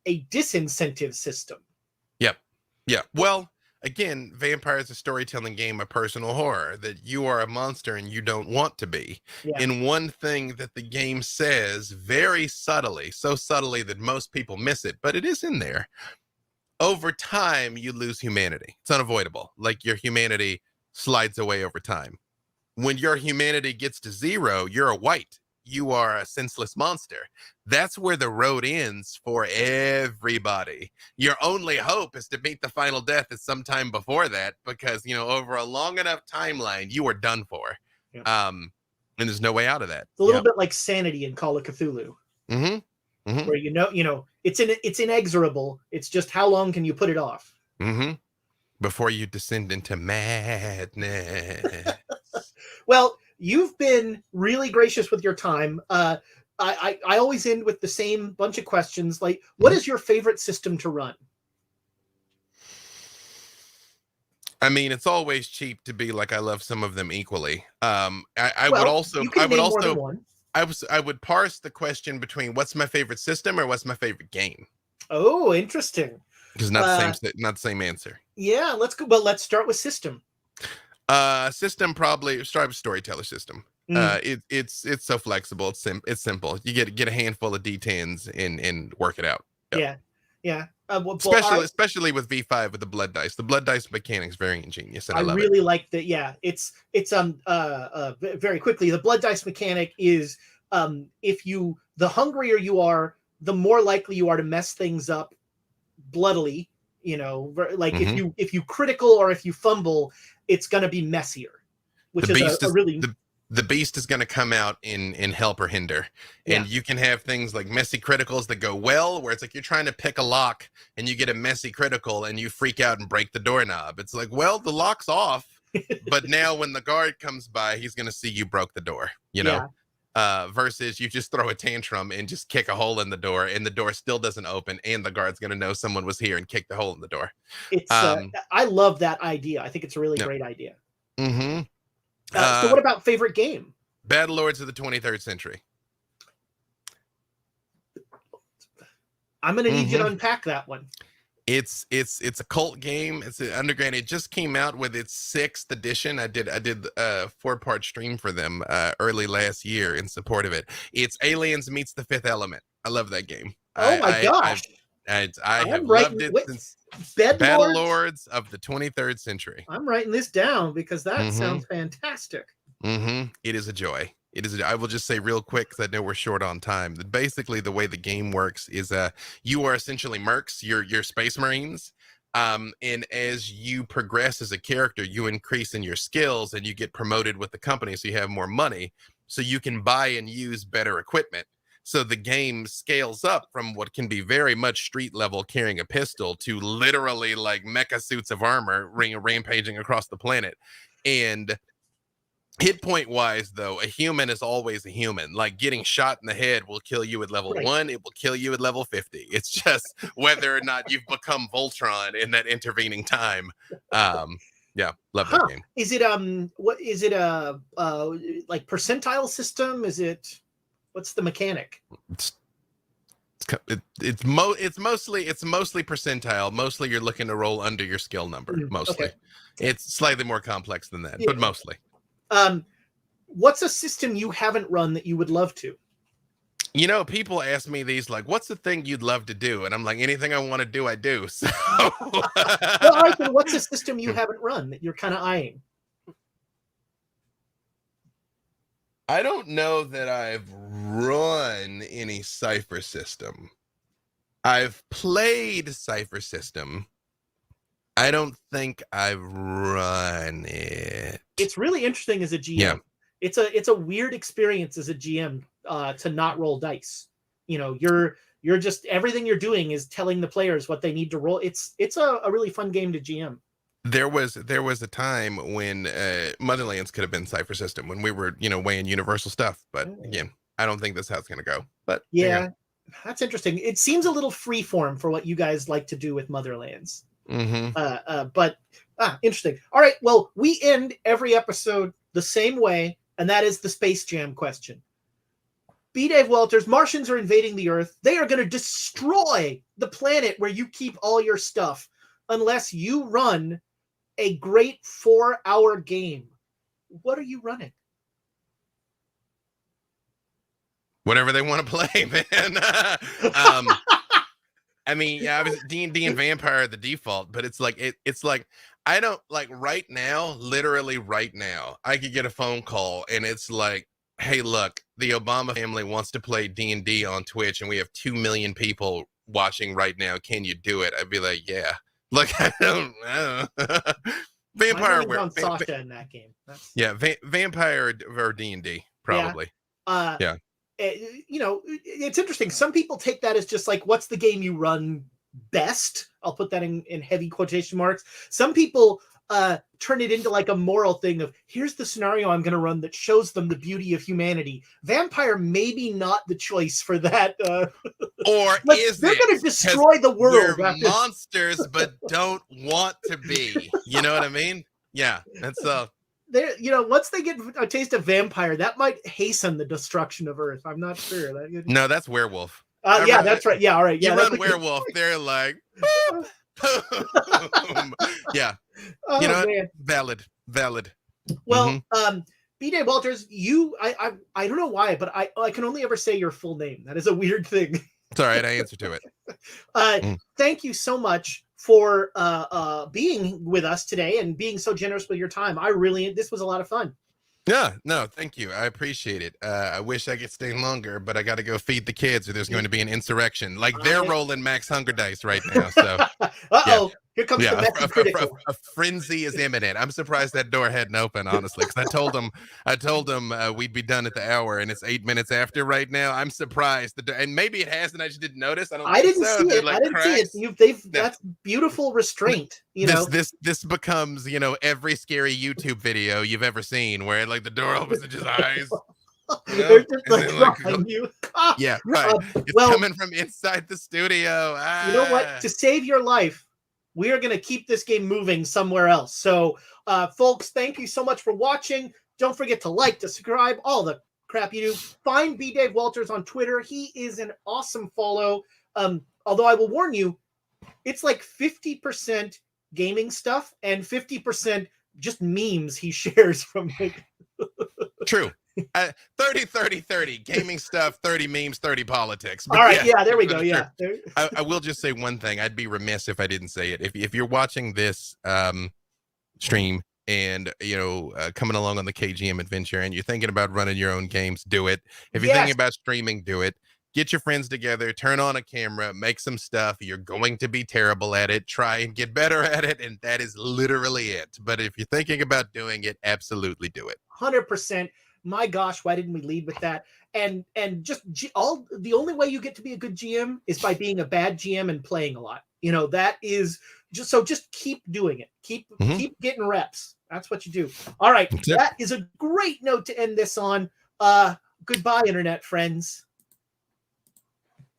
a disincentive system. Yep. Yeah. Well, again, Vampire is a storytelling game of personal horror, that you are a monster and you don't want to be. Yeah. And one thing that the game says very subtly, so subtly that most people miss it, but it is in there. Over time, you lose humanity. It's unavoidable. Like, your humanity slides away over time. When your humanity gets to zero, you're a white. You are a senseless monster. That's where the road ends for everybody. Your only hope is to beat the final death at some time before that, because, over a long enough timeline, you are done for. Yeah. And there's no way out of that. It's a little bit like Sanity in Call of Cthulhu, Mm-hmm. Mm-hmm. where it's inexorable. It's just how long can you put it off? Mm-hmm. Before you descend into madness. Well, you've been really gracious with your time. I always end with the same bunch of questions. Like, what is your favorite system to run? I mean, it's always cheap to be like, I love some of them equally. I would Well, also, you can name more than one. I would parse the question between what's my favorite system or what's my favorite game. Oh, interesting. Because not the same answer. Yeah, let's go. But let's start with system. System, probably start with storyteller system. It's so flexible. It's simple. You get a handful of D10s and work it out. Yep. Yeah. Especially with V5 with the blood dice. The blood dice mechanic's very ingenious, and I love really it. like that. Yeah, it's very quickly. The blood dice mechanic is the hungrier you are, the more likely you are to mess things up bloodily. Like if you critical or if you fumble, it's going to be messier, which the beast is going to come out in help or hinder. And you can have things like messy criticals that go well, where it's like you're trying to pick a lock and you get a messy critical and you freak out and break the doorknob. It's like, well, the lock's off, but now when the guard comes by, he's going to see you broke the door, versus you just throw a tantrum and just kick a hole in the door, and the door still doesn't open, and the guard's going to know someone was here and kick the hole in the door. I love that idea. I think it's a really great idea. Mm-hmm. So what about favorite game? Battle Lords of the 23rd Century. I'm going to need you to unpack that one. It's a cult game. It's an underground. It just came out with its 6th edition. I did a 4-part stream for them early last year in support of it. It's Aliens meets the Fifth Element. I love that game. Oh my gosh. I have loved it since Battle Lords of the 23rd Century. I'm writing this down because that sounds fantastic. It is a joy. I will just say real quick, because I know we're short on time, that basically the way the game works is you are essentially mercs, you're space marines. And as you progress as a character, you increase in your skills and you get promoted with the company, so you have more money, so you can buy and use better equipment. So the game scales up from what can be very much street level carrying a pistol to literally like mecha suits of armor rampaging across the planet. And hit point wise, though, a human is always a human. Like, getting shot in the head will kill you at level 1. It will kill you at level 50. It's just whether or not you've become Voltron in that intervening time. Yeah, love that game. Is it what is it like percentile system? Is it, what's the mechanic? It's mostly percentile. Mostly you're looking to roll under your skill number. Mostly. Okay. It's slightly more complex than that, but mostly. What's a system you haven't run that you would love to? People ask me these, like, what's the thing you'd love to do? And I'm like, anything I want to do, I do. So well, all right, then what's a system you haven't run that you're kind of eyeing? I don't know that I've run any Cypher system. I've played Cypher system. I don't think I've run it. It's really interesting as a GM. Yeah. It's a weird experience as a GM to not roll dice. You know, you're just everything you're doing is telling the players what they need to roll. It's a really fun game to GM. There was a time when Motherlands could have been Cypher System when we were, weighing universal stuff. But again, I don't think that's how it's going to go. But yeah, that's interesting. It seems a little freeform for what you guys like to do with Motherlands. But interesting. All right. Well, we end every episode the same way, and that is the Space Jam question. B. Dave Walters, Martians are invading the Earth. They are going to destroy the planet where you keep all your stuff unless you run a great 4-hour game. What are you running? Whatever they want to play, man. I mean, yeah, I was D&D and Vampire the default, but it's like I don't like right now, literally right now, I could get a phone call and it's like, hey, look, the Obama family wants to play D&D on Twitch and we have 2 million people watching right now. Can you do it? I'd be like, yeah. Like, I don't know. Vampire on Sasha in that game. Vampire or D&D, probably. Yeah. It's interesting. Some people take that as just like, what's the game you run best? I'll put that in heavy quotation marks. Some people turn it into like a moral thing of, here's the scenario I'm going to run that shows them the beauty of humanity. Vampire maybe not the choice for that. Or is they're going to destroy the world? We're monsters, but don't want to be. You know what I mean? Yeah, that's once they get a taste of Vampire, that might hasten the destruction of Earth. I'm not sure. No, that's Werewolf. Yeah, that's right. Yeah, all right. Yeah, you run Werewolf, they're like, boop, boom. Yeah. Oh, you know man. Valid. Well, B-Day Walters, I don't know why, but I can only ever say your full name. That is a weird thing. It's all right. I answer to it. Thank you so much for being with us today and being so generous with your time. This was a lot of fun. Yeah, no, thank you. I appreciate it. I wish I could stay longer, but I got to go feed the kids or there's going to be an insurrection. Like they're rolling max hunger dice right now. So, uh-oh, here comes the messy critical. A frenzy is imminent. I'm surprised that door hadn't opened, honestly, because I told them we'd be done at the hour, and it's 8 minutes after right now. I'm surprised. And maybe it has, and I just didn't notice. I didn't see it. Like, I didn't see it. That's beautiful restraint. This becomes, every scary YouTube video you've ever seen, where like the door opens and just eyes. They're just behind you. Yeah, right. It's coming from inside the studio. You know what? To save your life, we are going to keep this game moving somewhere else. So, folks, thank you so much for watching. Don't forget to like, to subscribe, all the crap you do. Find B. Dave Walters on Twitter. He is an awesome follow. Although I will warn you, it's like 50% gaming stuff and 50% just memes he shares from like True. 30 gaming stuff, 30 memes, 30 politics. But all right, yeah, there we go. Yeah. I will just say one thing. I'd be remiss if I didn't say it. If you're watching this stream and coming along on the KGM adventure and you're thinking about running your own games, do it. If you're thinking about streaming, do it. Get your friends together, turn on a camera, make some stuff. You're going to be terrible at it. Try and get better at it, and that is literally it. But if you're thinking about doing it, absolutely do it. 100%. My gosh, why didn't we lead with that? And just the only way you get to be a good GM is by being a bad GM and playing a lot. That is just keep doing it. Keep getting reps. That's what you do. All right. That is a great note to end this on. Goodbye, internet friends.